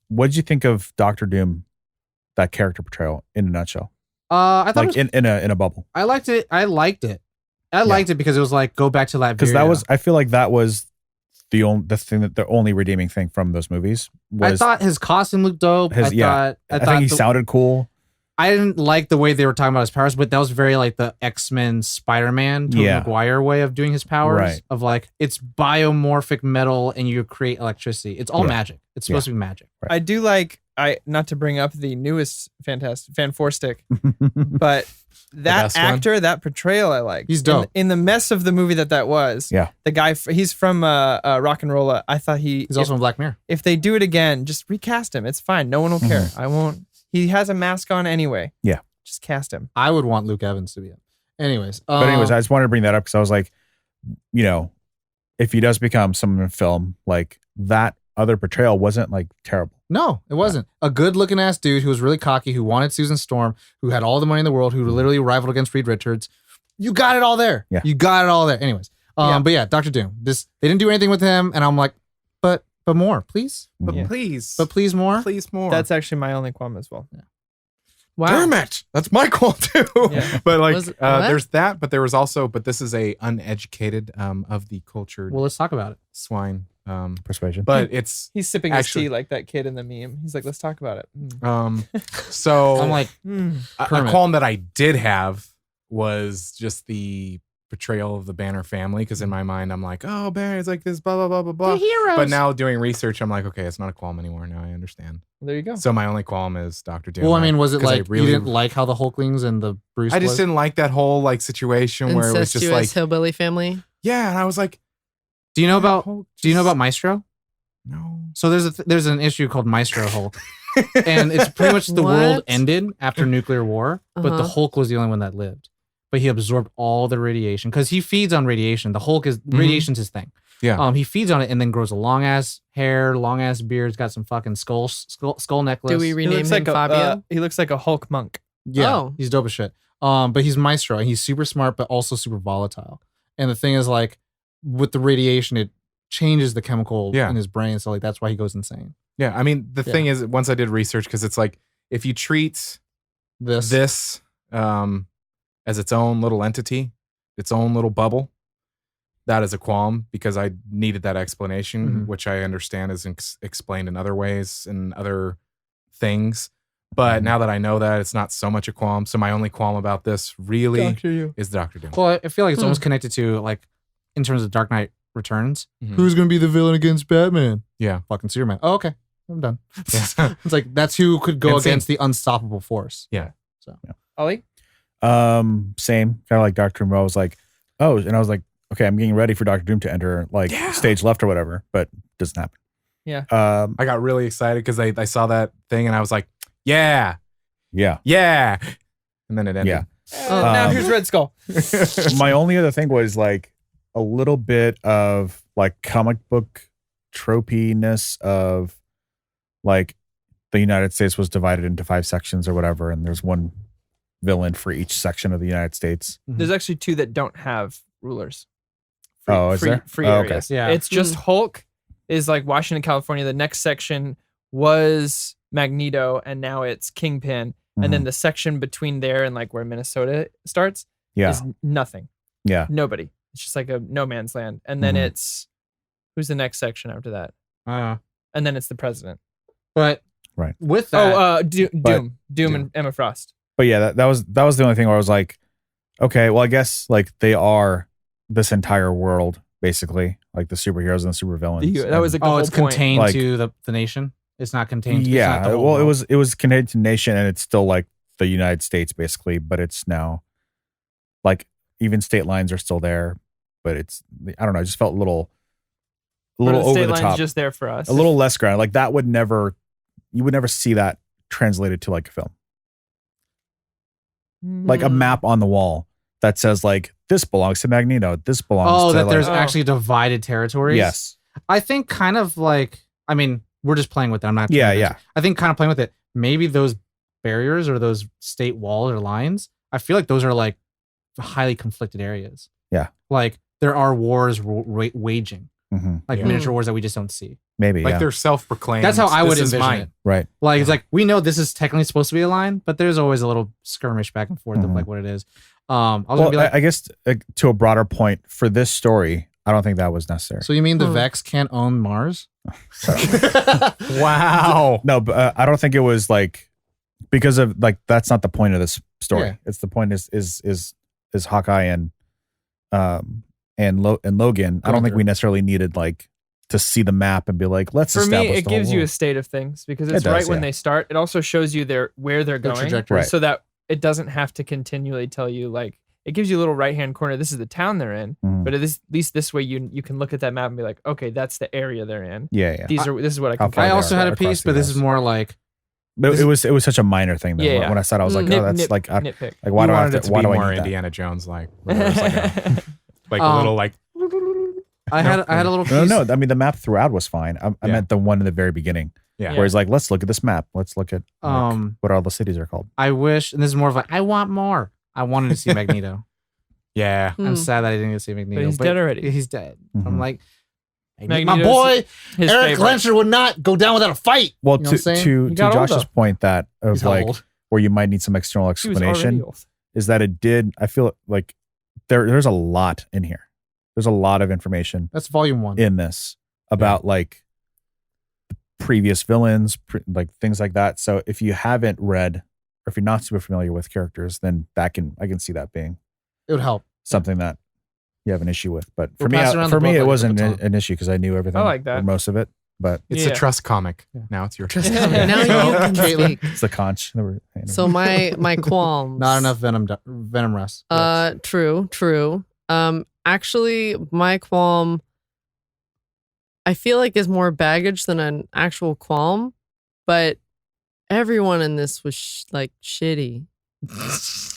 What did you think of Doctor Doom, that character portrayal in a nutshell? I thought Like in a bubble. I liked it. I liked it because it was like go back to Latveria. Because I feel like that was the only redeeming thing from those movies I was thought his costume looked dope. I think he thought sounded cool. I didn't like the way they were talking about his powers, but that was very like the X-Men Spider-Man Tobey Yeah. Maguire way of doing his powers. Right. Of like it's biomorphic metal and you create electricity. It's all Yeah. magic. It's supposed to be magic. I do like, not to bring up the newest Fan Four Stick, but that best one? actor, that portrayal I like. He's dope. In the mess of the movie that was. Yeah. The guy, he's from Rock and Rolla. I thought He's also in Black Mirror. if they do it again, just recast him. It's fine. No one will care. I won't. He has a mask on anyway. Yeah. Just cast him. I would want Luke Evans to be it. Anyways. But anyways, I just wanted to bring that up because I was like, you know, if he does become someone in film, like that other portrayal wasn't like terrible. No, it wasn't. A good looking ass dude who was really cocky, who wanted Susan Storm, who had all the money in the world, who literally rivaled against Reed Richards. You got it all there. Yeah. You got it all there. Anyways. Yeah. But yeah, Doctor Doom. They didn't do anything with him, and I'm like, but more, please. But Yeah. please. But please more. Please more. That's actually my only qualm as well. Wow. Damn it. That's my call too. Yeah. But like Was- what? there's that, but there was also, but this is a uneducated of the cultured Well, let's talk about it. swine. Persuasion. But it's He's sipping Actually- his tea like that kid in the meme. He's like, let's talk about it. so I'm like, a Kermit. qualm that I did have was just the portrayal of the Banner family, because in my mind I'm like, oh, Banner is like this, blah blah blah blah blah. heroes. But now doing research, I'm like, okay, it's not a qualm anymore. Now I understand. There you go. So my only qualm is Doctor Doom. well, I mean, was it 'cause I like really- you didn't like how the Hulklings and the Bruce? I just was? didn't like that whole like situation where it was just Incestuous like, hillbilly family. yeah, and I was like, Do you know about? Hulk Do you know just- about Maestro? No. So there's an issue called Maestro Hulk, and it's pretty much the world What? ended after nuclear war, but the Uh-huh. Hulk was the only one that lived. But he absorbed all the radiation because he feeds on radiation. The Hulk is radiation's his thing. Yeah. He feeds on it and then grows a long ass hair, long ass beard. He's got some fucking skull necklace. Do we He rename looks him like Fabian? he looks like a Hulk monk. Yeah, Oh. he's dope as shit. But he's Maestro and he's super smart, but also super volatile. And the thing is, like, with the radiation, it changes the chemical Yeah. in his brain. So like that's why he goes insane. Yeah. I mean, the Yeah. thing is, once I did research, because it's like if you treat this as its own little entity, its own little bubble, that is a qualm, because I needed that explanation, Mhm. which I understand is explained in other ways and other things. But now that I know that, it's not so much a qualm. So my only qualm about this really is Doctor Doom. Well, I feel like it's Hmm. almost connected to like in terms of Dark Knight Returns. Mhm. Who's gonna be the villain against Batman? Yeah. Fucking Superman. Oh, okay. I'm done. Yeah. It's like that's who could go And same- against the unstoppable force. Ollie? Same, kind of like Doctor Doom. I was like, oh, and I was like, okay, I'm getting ready for Doctor Doom to enter like Yeah. stage left or whatever, but doesn't happen. Yeah. I got really excited because I saw that thing and I was like, yeah, Yeah. yeah. And then it ended. Yeah. Now Um, here's Red Skull. My only other thing was like a little bit of like comic book tropiness of like the United States was divided into 5 sections or whatever, and there's one villain for each section of the United States. There's actually 2 that don't have rulers. Is there? Free Oh, okay. areas. Yeah. It's just Hulk is like Washington, California. The next section was Magneto, and now it's Kingpin. And then the section between there and like where Minnesota starts is nothing. Yeah. Nobody. It's just like a no man's land. And then it's who's the next section after that? And then it's the president. But Right. with that, Doom and Emma Frost. But yeah, that was the only thing where I was like, okay, well, I guess like they are this entire world basically, like the superheroes and the supervillains. That was like the whole it's point. contained Like- to the nation. It's not contained. Yeah, it's not the whole well, world. it was contained to nation, and it's still like the United States basically, but it's now like even state lines are still there, but it's I don't know. I just felt a little But over state the line's top, just there for us. a little less ground. Like that would never, you would never see that translated to like a film, like a map on the wall that says like this belongs to Magneto, this belongs to that like, there's actually divided territories. yes, I think kind of like, I mean, we're just playing with it. I'm not. Yeah, doing this. yeah. I think kind of playing with it. Maybe those barriers or those state walls or lines, I feel like those are like highly conflicted areas. Yeah. Like there are wars waging, like Yeah. miniature wars that we just don't see. maybe Like yeah. they're self-proclaimed. That's how I would "This is envision mine." it. Right. Like it's like we know this is technically supposed to be a line, but there's always a little skirmish back and forth of Mhm. like what it is. I was Well, gonna be like, I guess to a broader point for this story, I don't think that was necessary. so you mean the Vex can't own Mars? Wow. No, but I don't think it was like because of like that's not the point of this story. Yeah. It's the point is Hawkeye and Logan. I don't think we necessarily needed like to see the map and be like, let's For me, establish it the whole gives you a world. state of things because It it's does, right when yeah. they start. It also shows you where they're going, trajectory. Right. so that it doesn't have to continually tell you like it gives you a little right hand corner. This is the town they're in, Mhm. but at least this way you can look at that map and be like, okay, that's the area they're in. Yeah. This is what I How can. far I they also are had a across piece, the but this US. is more like But it was such a minor thing though. Yeah. When I said I was like, Nip- oh, that's nip- like nitpick. like why You do I wanted have it to to why be do I more need that? Indiana Jones like. Where there's like a little like. I had a little piece. No, I mean the map throughout was fine. I Yeah. meant the one in the very beginning Yeah. Yeah. where he's like, let's look at this map. Let's look at like, what all the cities are called. I wish, and this is more of like I want more. I wanted to see Magneto. Yeah. I'm sad that I didn't get to see Magneto. he's dead already. He's dead. Mhm. I'm like, my Magneto's boy his Eric favorite. Glencher would not go down without a fight. Well, You know what I'm saying? to He got old, Josh's though. point that of He's how like old? where you might need some external He was already explanation old. is that it did. I feel like there's a lot in here. There's a lot of information That's volume 1. in this about like the previous villains, like things like that. So if you haven't read or if you're not super familiar with characters, then I can see that being It would help. something that you have an issue with. But for We'll me, pass around the for me, book it like wasn't the baton. an issue because I knew everything. I like that. or most of it. But It's Yeah. a trust comic. Now it's your trust. Now Yeah. you can Caitlin. speak. it's the conch. that we're- So my qualms. Not enough venom rust. True. Actually, my qualm, I feel like is more baggage than an actual qualm, but everyone in this was like shitty.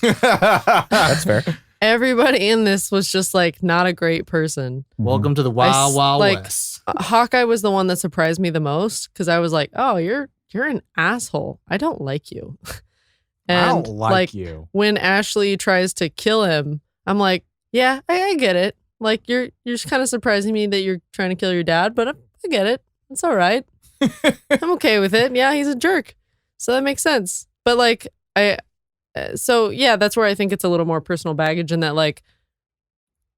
That's fair. Everybody in this was just like not a great person. Welcome to the Wild Wild like- West. Hawkeye was the one that surprised me the most because I was like, "Oh, you're an asshole. I don't like you." And I don't like you. when Ashley tries to kill him, I'm like, "Yeah, I get it. Like you're just kind of surprising me that you're trying to kill your dad, but I get it. It's all right. I'm okay with it. Yeah, he's a jerk, so that makes sense. But like so yeah, that's where I think it's a little more personal baggage in that like,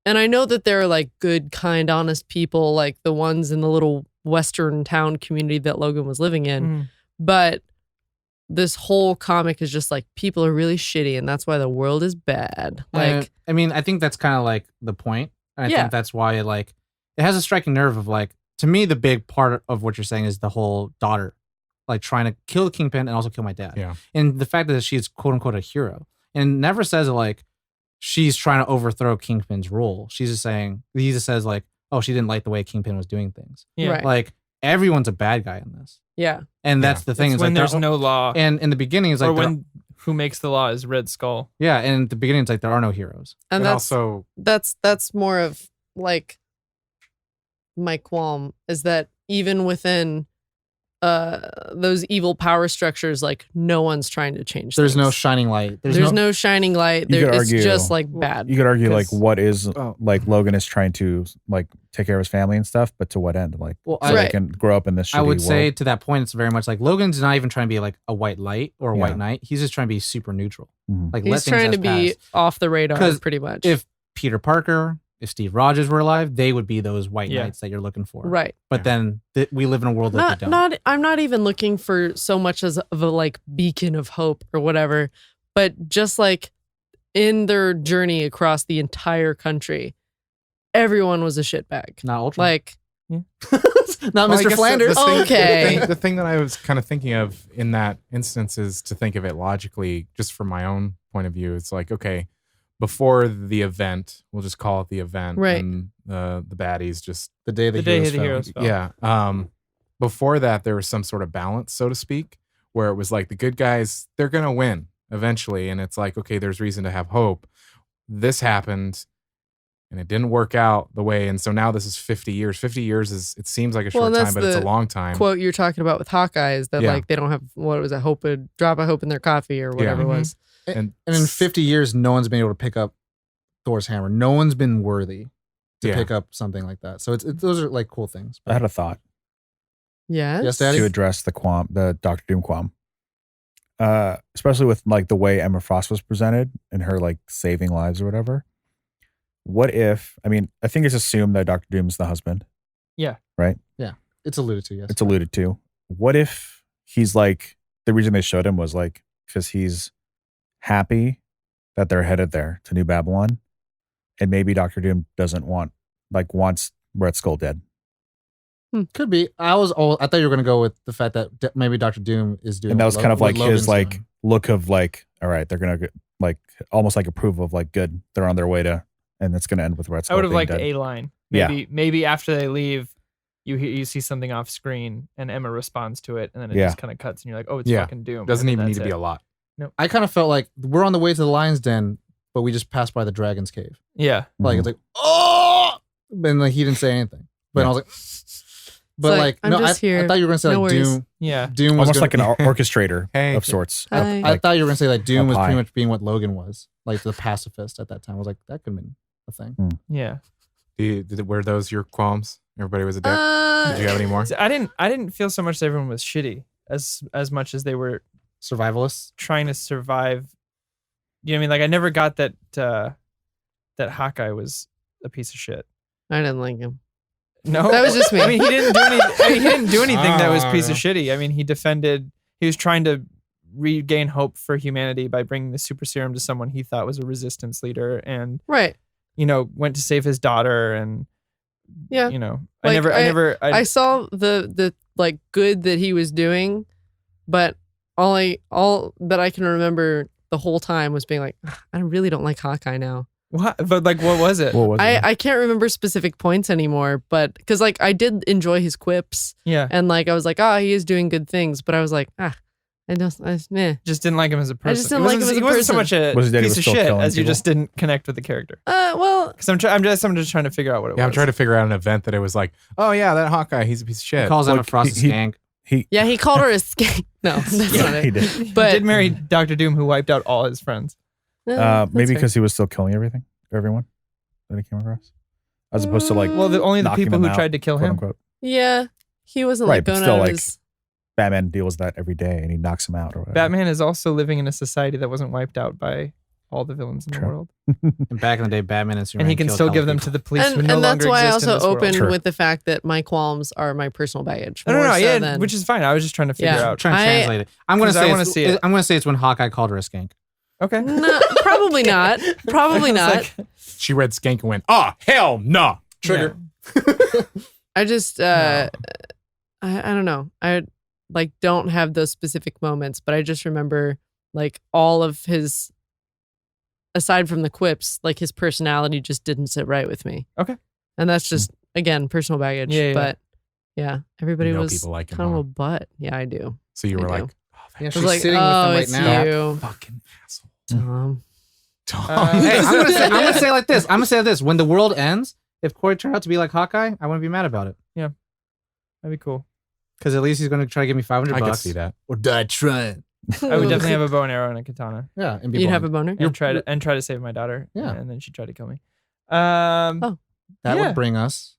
and I know that there are like good, kind, honest people, like the ones in the little western town community that Logan was living in, Mm. but this whole comic is just like people are really shitty, and that's why the world is bad. Like, I mean, I think that's kind of like the point. And I Yeah. think that's why it has a striking nerve of like, to me, the big part of what you're saying is the whole daughter, like trying to kill the Kingpin and also kill my dad. Yeah. And the fact that she's quote unquote a hero and never says like she's trying to overthrow Kingpin's rule. She's just saying, he just says like, oh, she didn't like the way Kingpin was doing things. Yeah. Right. Like everyone's a bad guy in this. yeah, And that's the thing. It's Is when like there's no law, and in the beginning, it's like, or when who makes the law is Red Skull. yeah. And at the beginning, it's like, there are no heroes. and But that's also, that's more of like my qualm is that even within those evil power structures, like no one's trying to change. There's no things. shining light. There's no shining light. You could It's argue- just like bad. You could argue like 'Cause- what is like Logan is trying to like take care of his family and stuff, but to what end? Like Well, so Right. they can grow up in this. I would shitty say world. to that point, it's very much like Logan's not even trying to be like a white light or a Yeah. white knight. He's just trying to be super neutral. Mhm. Like let He's things trying as to be pass. off the radar, 'Cause pretty much. If Peter Parker, if Steve Rogers were alive, they would be those white Yeah. knights that you're looking for. right. But then we live in a world that Not they don't. not I'm not even looking for so much as of a like beacon of hope or whatever, but just like in their journey across the entire country, everyone was a shitbag. Not Ultron. Like not Well, I Mr. guess Flanders. Okay. The thing that I was kind of thinking of in that instance is to think of it logically, just from my own point of view. It's like, okay, before the event, we'll just call it the event, Right. and the baddies just The day The day the heroes fell. yeah. Before that, there was some sort of balance, so to speak, where it was like the good guys, they're gonna win eventually, and it's like, okay, there's reason to have hope. This happened, and it didn't work out the way, and so now this is 50 years. 50 years is, it seems like a Well, short and time, that's but it's a the long time. quote you're talking about with Hawkeye is that Yeah. like they don't have what was it, drop of hope in their coffee or whatever it Mhm. was. And in 50 years, no one's been able to pick up Thor's hammer. No one's been worthy to Yeah. pick up something like that. So those are like cool things. I had a thought Yes. Yes, Daddy? to address the Doctor Doom qualm, especially with like the way Emma Frost was presented and her like saving lives or whatever. What if? I mean, I think it's assumed that Doctor Doom's the husband. It's alluded to, yes. It's alluded to. What if he's like the reason they showed him was like because he's happy that they're headed there to New Babylon, and maybe Doctor Doom doesn't wants Red Skull dead. Could be. I thought you were going to go with the fact that maybe Dr. Doom is doing And that was what kind of what like Logan's his like doing. look of like, all right, they're gonna get, like almost like approval of like good, they're on their way to, and it's gonna end with Red I Skull. would have being liked dead. a line. Yeah. Maybe after they leave, you see something off screen and Emma responds to it, and then it Yeah. just kind of cuts, and you're like, oh, it's Yeah. fucking Doom. Doesn't and even then need to that's be it. a lot. I kind of felt like we're on the way to the lion's den, but we just passed by the dragon's cave. Yeah. Like Mhm. it's like, oh, and like he didn't say anything. But Yeah. I was like, but like, like, I'm no, just I here. thought you were gonna say No like worries. Doom. Yeah. Doom was almost like an gonna, orchestrator Hey. of sorts. Hi. I thought you were gonna say like Doom was Up pretty high. much being what Logan was, like the pacifist at that time. I was like, that could have been a thing. Yeah. Were those your qualms? Everybody was a dick. Uh, Did you have any more? See, I didn't feel so much that everyone was shitty as much as they were Survivalists. trying to survive. You know what I mean? Like I never got that that Hawkeye was a piece of shit. I didn't like him. No, That was just me. I mean, he didn't do any. I mean, he didn't do anything that was a piece of yeah. shitty. I mean, he defended. He was trying to regain hope for humanity by bringing the super serum to someone he thought was a resistance leader, and Right. went to save his daughter, and Yeah. I Like, never. I saw the like good that he was doing, but all that I can remember the whole time was being like, I really don't like Hawkeye now. what? But like, what was it? What was it? I can't remember specific points anymore, but because like I did enjoy his quips Yeah, and like I was like, he is doing good things, but I was like, meh. just didn't like him as a person. I just didn't like him as a He wasn't so person. much a Was his daddy piece was of still shit killing as you people? just didn't connect with the character. Well, Because I'm just trying to figure out what it was. Yeah, I'm trying to figure out an event that it was like, oh yeah, that Hawkeye, he's a piece of He shit. calls Emma Frost a he- skank. yeah, he called her a skank. No, that's Yeah, not he it. did. He But did marry Doctor Doom, who wiped out all his friends. That's Maybe fair. because he was still killing everyone that he came across, as opposed to like Well, only the knocking people them who out, tried to kill quote him. unquote. yeah, he wasn't Right, like but going still, out of like, his. Batman deals with that every day, and he knocks him out or whatever. Batman is also living in a society that wasn't wiped out by all the villains in the True. world, And back in the day, Batman and Superman and he can killed still hella give them people. to the police who And, no and that's longer why I exist in also this world. opened Sure. with the fact that my qualms are my personal baggage. No, more so yeah, than- which is fine. I was just trying to figure Yeah. out. Trying to I- translate it. I'm gonna 'Cause I say wanna it's, see it. I'm gonna say it's when Hawkeye called her a skank. Okay, No, probably not. Probably I was not. like, She read Skank and went, oh hell no. Trigger. I just I don't know. I like don't have those specific moments, but I just remember like all of his aside from the quips, like his personality just didn't sit right with me. Okay. And that's just again personal baggage. Yeah, yeah. But yeah, everybody You know was people like him, kind of huh? a butt. Yeah, I do. So you I were do. like, Yeah, I she's was like, sitting oh, with it's him right now. you, fucking asshole. Tom. Hey, I'm gonna say it like this. I'm gonna say it like this. When the world ends, if Corey turned out to be like Hawkeye, I wouldn't be mad about it. that'd be cool. Because at least he's going to try to give me 500 I can bucks. see that. Or die trying. I would definitely have a bow and arrow and a katana. Yeah, and be You'd blind. have a boner? And try to save my daughter. Yeah. And then she'd try to kill me. Oh. That yeah. would bring us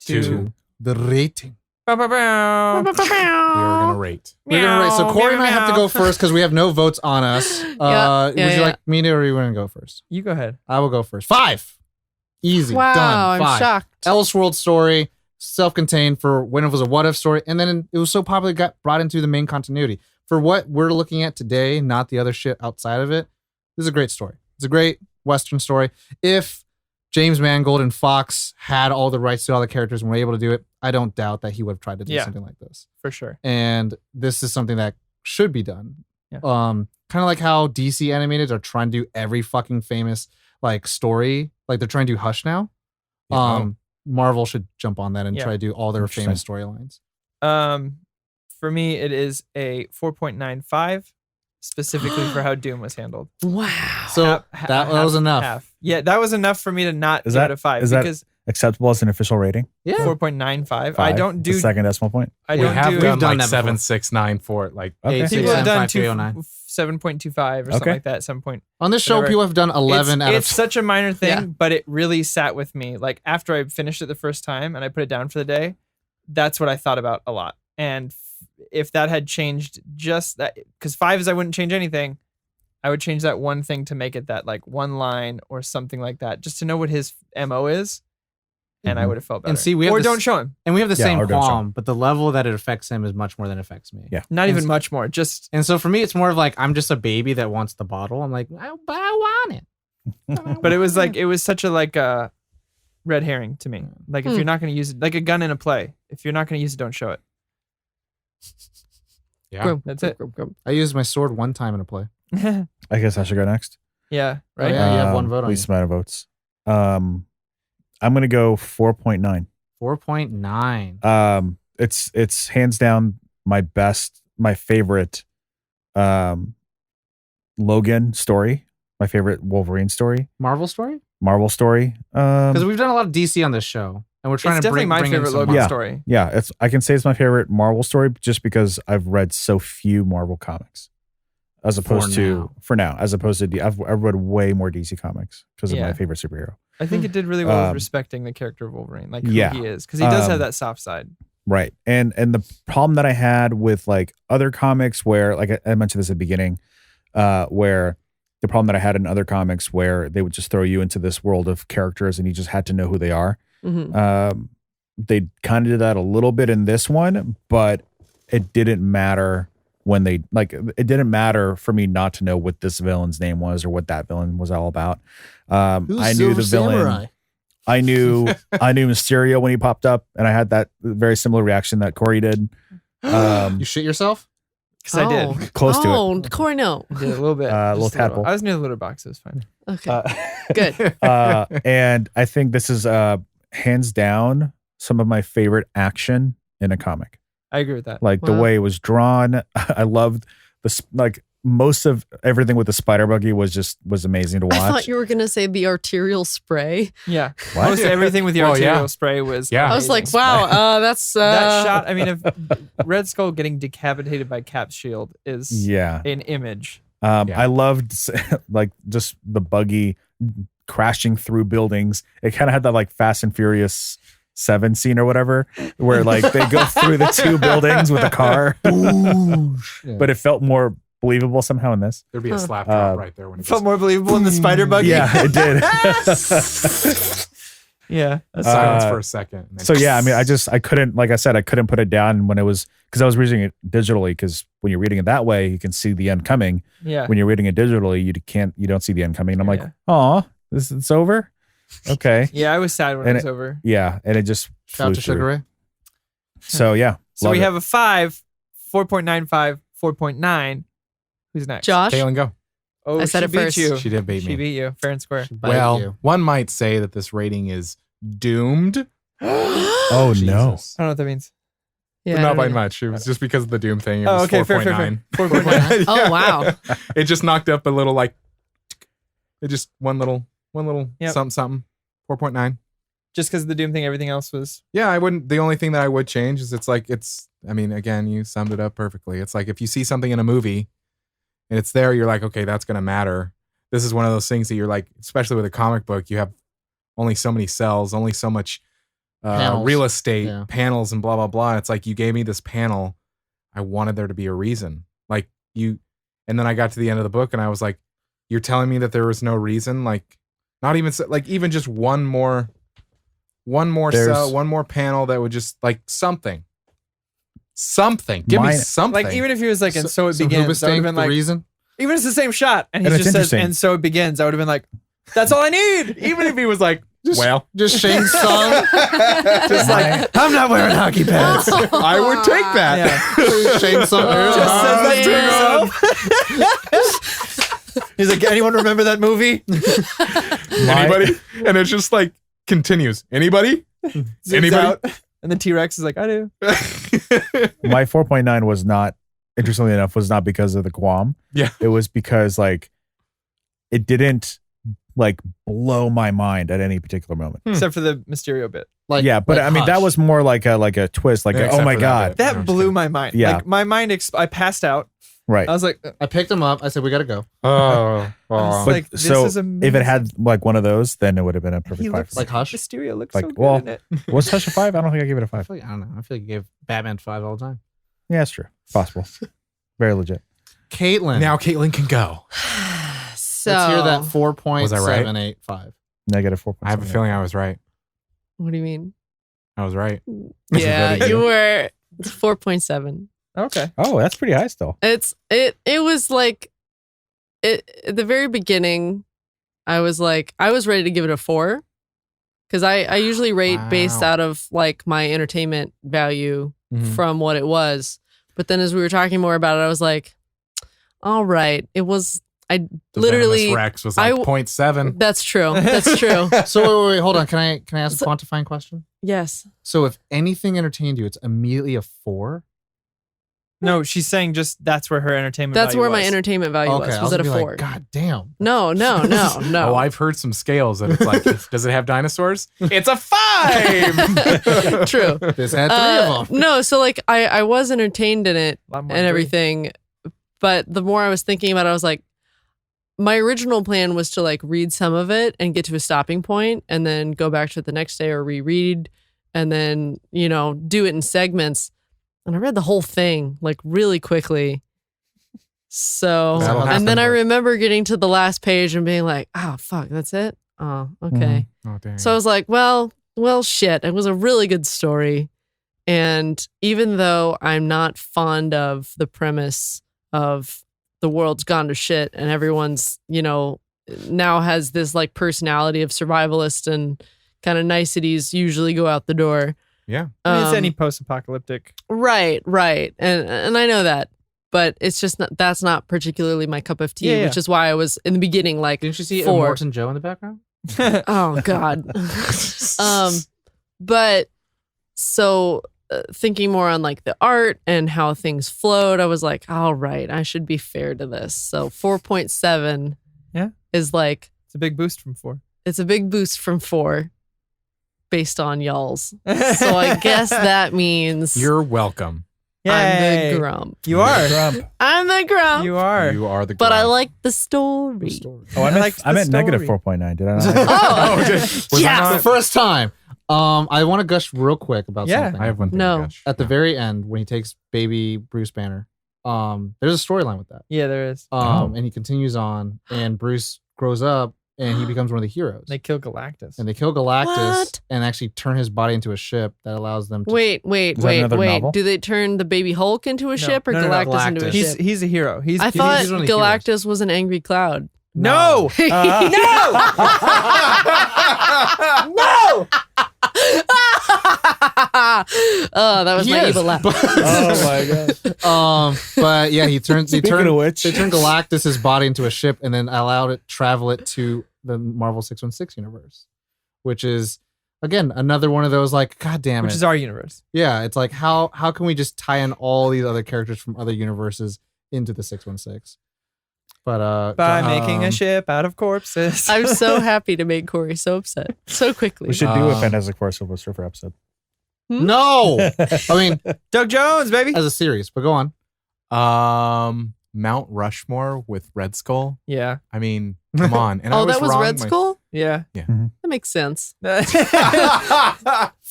to to the rating. Bow, bow, bow. We are gonna rate. We're gonna rate. So Corey and I have to go first because we have no votes on us. Would you like me to, or you want to go first? You go ahead. I will go first. 5. Easy. Wow, Done. 5. I'm shocked. Elseworld story, self-contained for when it was a what-if story, and then it was so popular it got brought into the main continuity. For what we're looking at today, not the other shit outside of it, this is a great story. It's a great Western story. If James Mangold and Fox had all the rights to all the characters and were able to do it, I don't doubt that he would have tried to do Yeah. something like this. For sure. And this is something that should be done. Yeah. Kind of like how DC animated are trying to do every fucking famous like story, like they're trying to do Hush now. Yeah. Marvel should jump on that and Yeah. try to do all their Interesting. famous storylines. For me, it is a 4.95, specifically for how Doom was handled. Wow. So that was enough. Half. Yeah, that was enough for me to not Is give that- it a 5 is that- because Acceptable as an official rating? Yeah. 4.95. I Five, don't the do. second decimal point. I We don't have do. done done like that before. 7, 6, 9 for it. Like Okay. 8, 6, People have 7, done 5, 309. 7.25 or something Okay. like that at some point. On this show, Whatever. people have done 11 out It's of such a minor thing, Yeah. but it really sat with me. Like after I finished it the first time and I put it down for the day, that's what I thought about a lot. And if that had changed just that, because 5 is I wouldn't change anything. I would change that one thing to make it that like one line or something like that, just to know what his MO is. And I Mhm. would have felt better. And see, we have or this- don't show him. and we have the Yeah, same or don't show. qualm, but the level that it affects him is much more than it affects me. Yeah. Not even And- much more. Just And so for me, it's more of like I'm just a baby that wants the bottle. I'm like, but I want it. but it was like it was such a like red herring to me. Like if you're not going to use it, like a gun in a play, if you're not going to use it, don't show it. yeah. Grum, That's grum, it. grum, grum. I used my sword one time in a play. I guess I should go next. Yeah, Oh, right. yeah, you have one vote on Least you. amount of votes. I'm gonna go 4.9. 4.9. It's hands down my favorite Logan story, my favorite Wolverine story, Marvel story? Marvel story. Because we've done a lot of DC on this show, and we're trying It's to definitely bring my in favorite some Logan Yeah. story. Yeah, I can say it's my favorite Marvel story just because I've read so few Marvel comics, as opposed to I've read way more DC comics because of Yeah. my favorite superhero. I think it did really well with Um, respecting the character of Wolverine, like who yeah. he is, because he does have Um, that soft side. Right. And the problem that I had with like other comics where, like I mentioned this at the beginning, where the problem that I had in other comics where they would just throw you into this world of characters and you just had to know who they are. Mhm. They kind of did that a little bit in this one, but it didn't matter when it didn't matter for me not to know what this villain's name was or what that villain was all about. I knew the villain. I knew Mysterio when he popped up, and I had that very similar reaction that Corey did. You shit yourself? Because I did. Close to it. Oh, Corey, no. I did a little bit. A little just tadpole. I was near the litter box. It was fine. Okay. Good. And I think this is hands down some of my favorite action in a comic. I agree with that. Like the Wow. way it was drawn. I loved most of everything with the spider buggy was amazing to watch. I thought you were going to say the arterial spray. Yeah. What? Most everything with the Well, arterial yeah. spray was. Yeah. I was like, amazing. wow, that's. That shot. I mean, if Red Skull getting decapitated by Cap's shield is Yeah. an image. Yeah. I loved like just the buggy crashing through buildings. It kind of had that like Fast and Furious 7 scene or whatever, where like they go through the 2 buildings with a car. Yeah. But it felt more believable somehow in this. There'd be a Huh. slap drop right there when it Felt gets more believable in the spider buggy. Yeah, it did. Yeah. silence for a second. and then- So yeah, I mean, I couldn't, like I said, I couldn't put it down when it was, because I was reading it digitally. Because when you're reading it that way, you can see the end coming. Yeah. When you're reading it digitally, you don't see the end coming. And I'm like, Yeah. oh, it's over. Okay. Yeah, I was sad when it And was over. Yeah, and it just Shout out flew to through. Sugar Ray. So yeah, So love we it. have a 5, 4.95, 4.9. Who's next? Josh. Kaylin, go. Oh, I said she it beat first. You. She did beat She me. beat you, fair and square. Bite Well, you. one might say that this rating is doomed. Oh no. Jesus. I don't know what that means. Yeah, But I not don't by know. much. It was just because of the Doom thing. It Oh, was okay, fair, 4.9. 4.9. Oh, wow. It just knocked up a little like, it just one little Yep. something. 4.9. Just because of the Doom thing, everything else was. Yeah, I wouldn't. The only thing that I would change is it's I mean, again, you summed it up perfectly. It's like if you see something in a movie and it's there, you're like, okay, that's going to matter. This is one of those things that you're like, especially with a comic book, you have only so many cells, only so much real estate, panels, and blah, blah, blah. It's like you gave me this panel. I wanted there to be a reason. Like you, and then I got to the end of the book and I was like, you're telling me that there was no reason? Like, not even, like, even just one more cell, one more panel that would just, like, something. Give me something. Like, even if he was like, and so it begins, that would have been like, reason? Even if it's the same shot, and he just says, and so it begins, I would have been like, that's all I need. Even if he was like, just Shane's song. Just like, I'm not wearing hockey pads. I would take that. Yeah. Shane's song. Just says that to himself. He's like, anyone remember that movie? Anybody? And it's just like continues. Anybody? Anybody? Out, and the T-Rex is like, I do. My 4.9 was not, interestingly enough, was not because of the qualm. Yeah. It was because like it didn't like blow my mind at any particular moment. Except for the Mysterio bit. Like, yeah, but like I mean, that was more like a twist. Like, oh my God. That blew my mind. Yeah. Like, my mind, I passed out. Right. I was like, I picked him up. I said, we got to go. I was like, this is amazing. If it had like one of those, then it would have been a perfect 5. Like Hush? Mysterio looks Like, so good well, in it. Was Hush a 5? I don't think I gave it a 5. I don't know. I feel like you gave Batman 5 all the time. Yeah, that's true. Possible. Very legit. Caitlin. Now Caitlin can go. So Let's hear that 4.785. Negative 4.7. I have a feeling I was right. What do you mean? I was right. Yeah, you were. It's 4.7. Okay. Oh, that's pretty high still. It was like at the very beginning, I was ready to give it a 4 because I usually rate based out of like my entertainment value from what it was. But then as we were talking more about it, I was like, all right, it was. I The literally Venomous Rex was like 0.7. That's true. That's true. So wait, hold on. Can I ask a quantifying question? Yes. So if anything entertained you, it's immediately a 4? No, she's saying just that's where her entertainment That's value where was. my entertainment value was at a 4. Like, God damn. No. Oh, I've heard some scales that it's like, does it have dinosaurs? It's a 5. True. This had 3 of them. No, so like I was entertained in it A lot more and than 3. everything, but the more I was thinking about it, I was like, my original plan was to like read some of it and get to a stopping point and then go back to it the next day or reread and then, do it in segments. And I read the whole thing like really quickly. So, and then I remember getting to the last page and being like, oh, fuck, that's it? Oh, okay. Oh, dang. So I was like, well, shit. It was a really good story. And even though I'm not fond of the premise of the world's gone to shit and everyone's, now has this like personality of survivalist and kind of niceties usually go out the door. Yeah. I mean, it's any post-apocalyptic. Right. And I know that, but it's just that's not particularly my cup of tea, which is why I was in the beginning like, didn't you see 4. Morton Joe in the background? Oh God. But so thinking more on like the art and how things flowed, I was like, all right, I should be fair to this. So 4.7 is like, it's a big boost from 4. It's a big boost from 4 based on y'all's. So I guess that means You're welcome. I'm the grump. You are. I'm the grump. You are. You are the But I grump. like the story. Oh, I meant negative 4.9. Did I not? Yeah. It's the first time. I want to gush real quick about something. I have one thing. No. to gush. At the very end, when he takes baby Bruce Banner, there's a storyline with that. Yeah, there is. And he continues on, and Bruce grows up, and he becomes one of the heroes. They kill Galactus. And they kill Galactus What? and actually turn his body into a ship that allows them to. Wait. Is that another novel? Do they turn the baby Hulk into a ship or No, Galactus into a Galactus. ship? He's a hero. I thought he's one of the Galactus was an angry cloud. No. No! Oh, that was my Yes, evil laugh. Oh my god. But yeah, they turn of which. Galactus's body into a ship and then allowed it travel it to the Marvel 616 universe, which is again another one of those like, God damn it, Which is our universe. yeah. It's like how can we just tie in all these other characters from other universes into the 616? But By making a ship out of corpses. I'm so happy to make Corey so upset so quickly. We should do a Fantastic Four Silver Surfer episode. No. I mean, Doug Jones, baby. as a series, but go on. Mount Rushmore with Red Skull. Yeah. I mean, come on. And I Oh, that was wrong. Red Skull? Yeah. That makes sense. 4.8.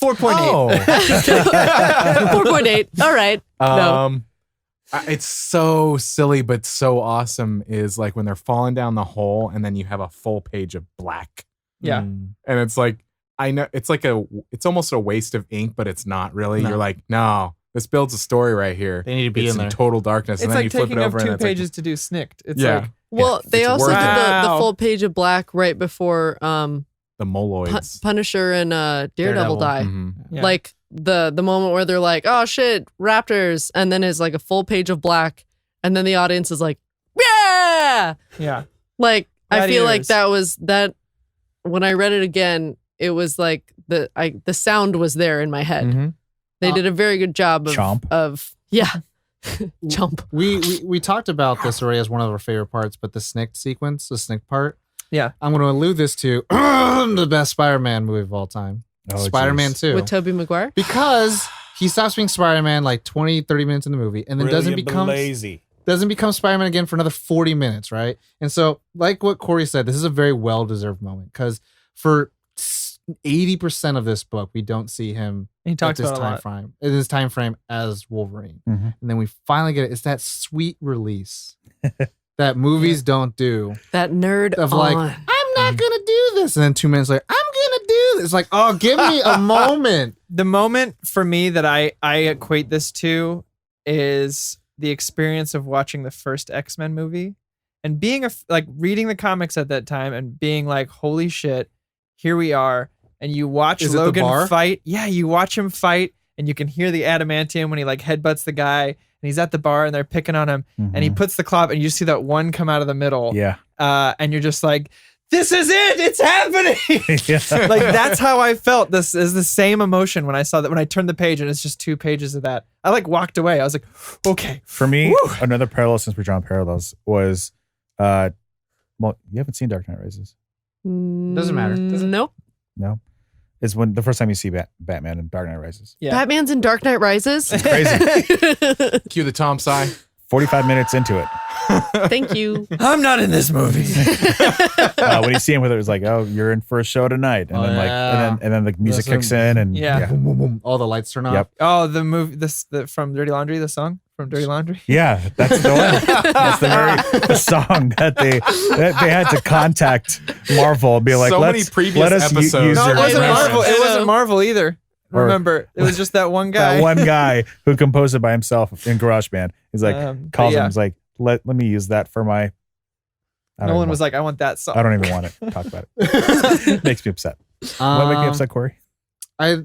Oh. 4.8. All right. No. It's so silly, but so awesome. Is like when they're falling down the hole, and then you have a full page of black, Yeah. and it's like I know it's like it's almost a waste of ink, but it's not really. No. You're like, no, this builds a story right here. They need to be It's in there. total darkness, It's and then like you flip taking it up over, and 2 it's pages to do Snikt. It's Yeah. like, Well, they it's also worth did it. the Wow. full page of black right before the Moloids. Punisher and Daredevil die. Mhm. yeah. Like the moment where they're like, "Oh shit, raptors," and then it's like a full page of black, and then the audience is like, "Yeah!" yeah. Like I feel like Gladiators. that was that. When I read it again, it was like the sound was there in my head. Mhm. They did a very good job of Chomp. chomp. We talked about this already as one of our favorite parts, but the Snikt sequence, the Snikt part. Yeah. I'm going to allude this to the best Spider-Man movie of all time. Oh, Spider-Man geez. 2. With Tobey Maguire. Because he stops being Spider-Man like 20, 30 minutes in the movie and then doesn't become Spider-Man again for another 40 minutes, right? And so, like what Corey said, this is a very well-deserved moment because for 80% of this book, we don't see him He at talks this about it a time lot. frame. In this time frame as Wolverine, Mhm. and then we finally get it. It's that sweet release that movies don't do. That nerd Of on. like, I'm not gonna do this, and then 2 minutes later, I'm gonna do this. It's like, oh, give me a moment. The moment for me that I equate this to is the experience of watching the first X-Men movie and being like reading the comics at that time and being like, holy shit, here we are. And you watch Is it the Logan bar? fight. Yeah, you watch him fight and you can hear the adamantium when he like headbutts the guy and he's at the bar and they're picking on him and he puts the club and you see that one come out of the middle. Yeah. And you're just like, this is it. It's happening. Yeah. Like that's how I felt. This is the same emotion when I saw that, when I turned the page and it's just 2 pages of that. I like walked away. I was like, okay. For me, Woo. another parallel, since we're drawing parallels, was well, you haven't seen Dark Knight Rises. Doesn't matter. Nope. No? It's when the first time you see Batman in Dark Knight Rises. Yeah. Batman's in Dark Knight Rises. Crazy. Cue the Tom Sai. 45 minutes into it. Thank you. I'm not in this movie. When you see him with it, it's like, oh, you're in for a show tonight. And Oh, then yeah. and then the music Listen. kicks in and Yeah. Boom, boom, boom. All the lights turn off. Yep. Oh, the movie, the from Dirty Laundry, the song from Dirty Laundry. Yeah, that's the one. That's the song that they had to contact Marvel and be like, So many let's previous let us episodes. use No, your it wasn't reference. Marvel. It I know. wasn't Marvel either. Or- Remember, it was just that one guy. that one guy who composed it by himself in GarageBand. He's like, But calls him. yeah. He's like, let me use that for my. Nolan was like, I want that song. I don't even want to talk about it. Makes me upset. What make you upset, Corey? I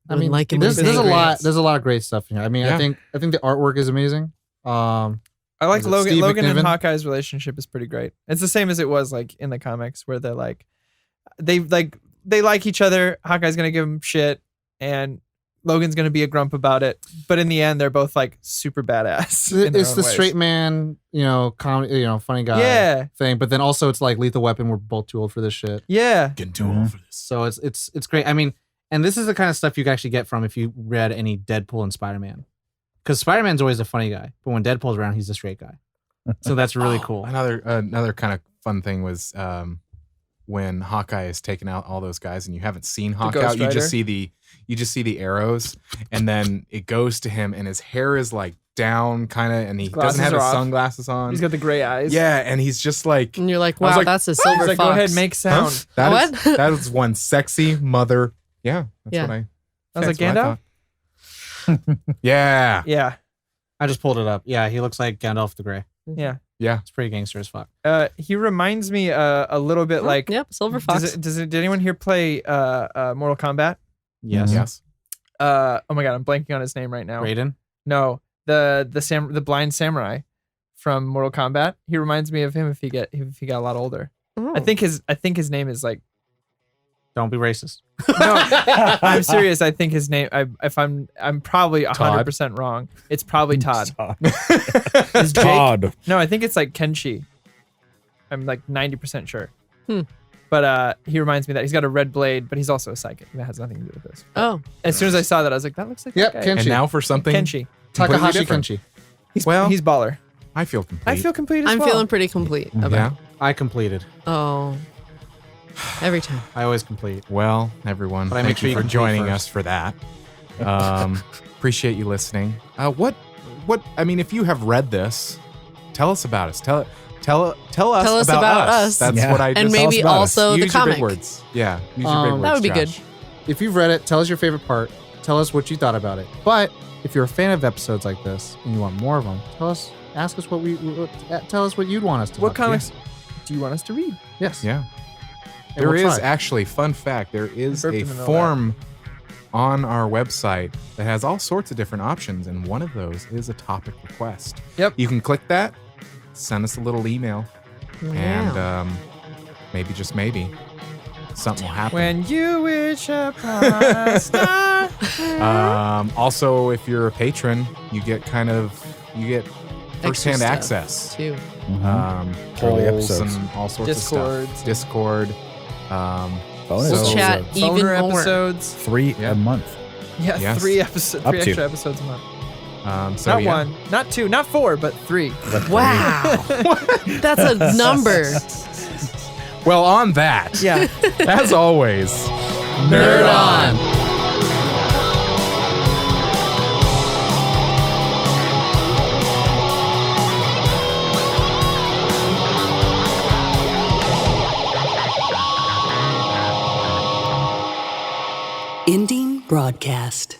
mean, like him there's when a he's lot. angry. There's a lot of great stuff in here. I mean, Yeah. I think the artwork is amazing. I like Was it Logan. Steve Logan and McNiven? Hawkeye's relationship is pretty great. It's the same as it was like in the comics, where they're like, they like each other. Hawkeye's gonna give him shit, and Logan's gonna be a grump about it. But in the end, they're both like super badass. in their It's own the ways. straight man, comedy, funny guy Yeah, thing. But then also it's like Lethal Weapon. We're both too old for this shit. yeah. Getting too old for this. So it's great. I mean, and this is the kind of stuff you can actually get from if you read any Deadpool and Spider-Man, because Spider-Man's always a funny guy, but when Deadpool's around, he's a straight guy. So that's really cool. Another kind of fun thing was when Hawkeye is taking out all those guys, and you haven't seen Hawkeye Ghost out. You just Rider? see the arrows, and then it goes to him, and his hair is like down, kind of, and he Glasses doesn't have are his off. sunglasses on. He's got the gray eyes. Yeah, and he's just like, And you're like, I was wow, like, that's a He's silver like, fox. go ahead, make sound. That What? is that is one sexy mother. Yeah, that's Yeah. what I. I was like, that's what Gandalf? thought. Yeah, Yeah, I just pulled it up. Yeah, he looks like Gandalf the Grey. yeah. yeah. It's pretty gangster as fuck. He reminds me a little bit like. Yep, silver fox. Did anyone here play Mortal Kombat? Yes. Yes. Oh my god, I'm blanking on his name right now. Raiden. No, the blind samurai from Mortal Kombat. He reminds me of him if he got a lot older. Oh. I think his name is like. Don't be racist. No, I'm serious. I think his name. I'm probably 100% wrong. It's probably Todd. Is Jake- Todd. No, I think it's like Kenshi. I'm like 90% sure. But But he reminds me that he's got a red blade, but he's also a psychic. That has nothing to do with this. Oh, As soon as I saw that, I was like, that looks like Yep, that guy. Kenshi. And now for something Kenshi. completely Takahashi different. Kenshi. He's Well- he's baller. I feel complete. I feel complete as I'm well. feeling pretty complete about Yeah. it. I completed. Oh, every time. I always complete. Well, everyone, But I thank make sure you you for complete joining first. us for that. Appreciate you listening. What? I mean, if you have read this, tell us about us. Tell us Tell us about us. That's Yeah. what I just. And maybe about us. also the use your comic. big words. Yeah, use your big words. That would be Josh. good. If you've read it, tell us your favorite part. Tell us what you thought about it. But if you're a fan of episodes like this and you want more of them, ask us tell us what you'd want us to What talk to. comics do you want us to read? Yes. Yeah. And There we'll is try. actually, fun fact, there is Burped a in the middle of form on our website that has all sorts of different options, and one of those is a topic request. Yep. You can click that, send us a little email, and maybe, just maybe, something will happen. When you wish upon a star. Also, if you're a patron, you get first-hand Extra stuff, access. too. Early Polls episodes. and all sorts of stuff. Discord. Bonus We'll episodes. chat even Boner more. episodes. 3 Yeah. a month. Yeah, Yes. 3 Up to. extra episodes a month. So Not yeah. 1, not 2, not 4, but 3. Wow. That's a number. Well, on that, Yeah. as always, Nerd on. Ending broadcast.